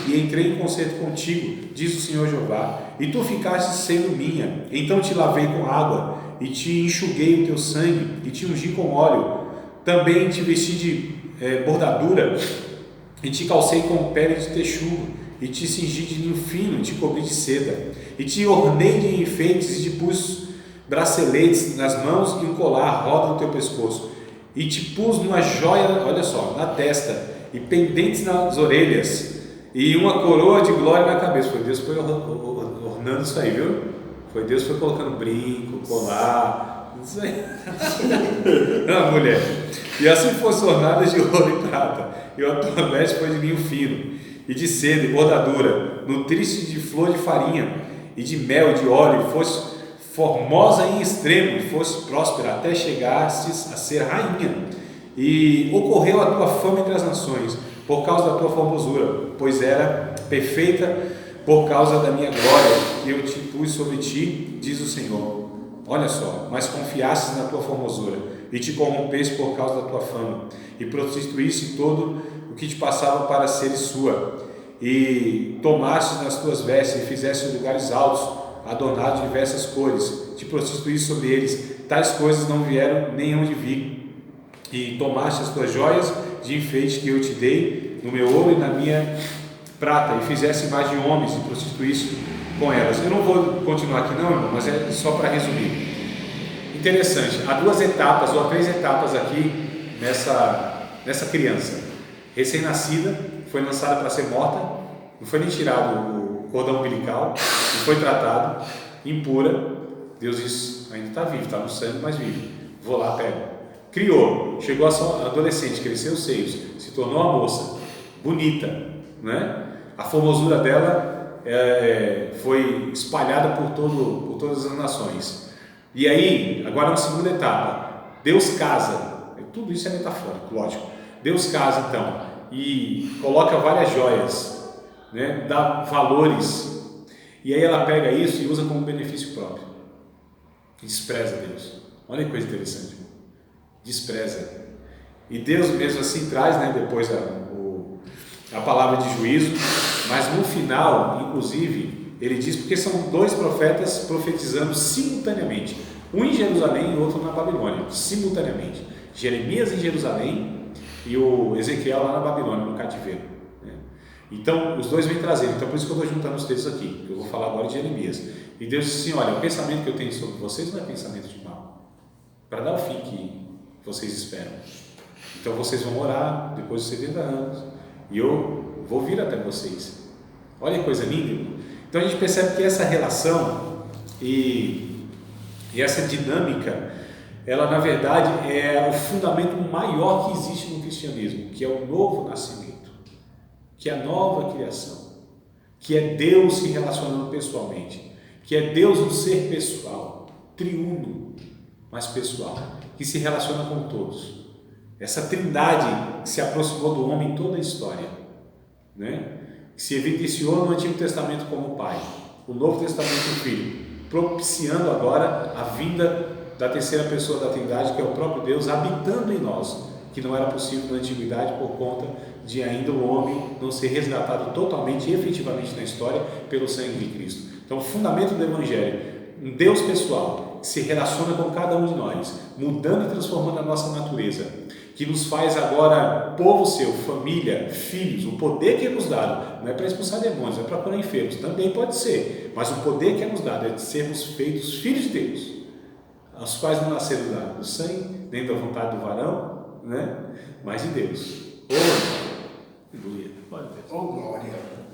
e entrei em concerto contigo, diz o Senhor Jeová, e tu ficaste sendo minha, então te lavei com água, e te enxuguei o teu sangue, e te ungi com óleo, também te vesti de bordadura, e te calcei com pele de texugo, e te cingi de linho fino, e te cobri de seda, e te ornei de enfeites, e te pus braceletes nas mãos e um colar à roda do teu pescoço, e te pus uma joia, olha só, na testa, e pendentes nas orelhas, e uma coroa de glória na cabeça. Foi Deus que foi ornando isso aí, viu? Foi Deus que foi colocando brinco, colar, isso aí. Não, mulher. E assim fosse ornada de ouro e prata, e a tua veste foi de linho fino, e de seda e bordadura, nutriste de flor de farinha, e de mel e de óleo, e fosse formosa em extremo, e fosse próspera, até chegastes a ser rainha. E ocorreu a tua fama entre as nações, por causa da tua formosura, pois era perfeita por causa da minha glória, que eu te pus sobre ti, diz o Senhor. Olha só, mas confiastes na tua formosura, e te corrompeste por causa da tua fama, e prostituíste todo o que te passava para seres sua, e tomastes nas tuas vestes, e fizeste lugares altos, adornados de diversas cores, te prostituíste sobre eles, tais coisas não vieram nem onde vi, e tomaste as tuas joias de enfeite que eu te dei no meu ouro e na minha prata, e fizeste mais de homens, e prostituíste com elas. Eu não vou continuar aqui não, irmão, mas é só para resumir. Interessante, há 2 etapas ou 3 etapas aqui nessa criança recém-nascida, foi lançada para ser morta, não foi nem tirado o cordão umbilical, não foi tratado, impura. Deus disse, ainda está vivo, está no sangue, mas vive, vou lá, pego. Criou, chegou a ser adolescente, cresceu os seios, se tornou uma moça bonita, né? A formosura dela foi espalhada por todas as nações. E aí, agora uma segunda etapa, Deus casa, tudo isso é metafórico, lógico. Deus casa então e coloca várias joias, né? Dá valores, e aí ela pega isso e usa como benefício próprio, despreza Deus. Olha que coisa interessante, despreza, e Deus mesmo assim traz, né, depois a palavra de juízo, mas no final, inclusive, ele diz, porque são 2 profetas profetizando simultaneamente, um em Jerusalém e outro na Babilônia, simultaneamente, Jeremias em Jerusalém e o Ezequiel lá na Babilônia, no cativeiro, né? Então os 2 vêm trazendo, então por isso que eu estou juntando os textos aqui, eu vou falar agora de Jeremias, e Deus disse assim, olha, o pensamento que eu tenho sobre vocês não é pensamento de mal, para dar o fim que vocês esperam. Então vocês vão orar depois de 70 anos e eu vou vir até vocês. Olha que coisa linda. Então a gente percebe que essa relação e essa dinâmica, ela na verdade é o fundamento maior que existe no cristianismo, que é o novo nascimento, que é a nova criação, que é Deus se relacionando pessoalmente, que é Deus um ser pessoal, triuno, mas pessoal, que se relaciona com todos. Essa trindade que se aproximou do homem em toda a história, né? que se evidenciou no Antigo Testamento como Pai, o Novo Testamento o Filho, propiciando agora a vinda da terceira pessoa da Trindade, que é o próprio Deus, habitando em nós, que não era possível na Antiguidade por conta de ainda o homem não ser resgatado totalmente e efetivamente na história pelo sangue de Cristo. Então, o fundamento do Evangelho, um Deus pessoal, que se relaciona com cada um de nós, mudando e transformando a nossa natureza, que nos faz agora povo seu, família, filhos. O poder que é nos dado não é para expulsar demônios, é para curar enfermos, também pode ser, mas o poder que é nos dado é de sermos feitos filhos de Deus, aos quais não nasceram do sangue, nem da vontade do varão, né? Mas de Deus. Aleluia. Oh, glória.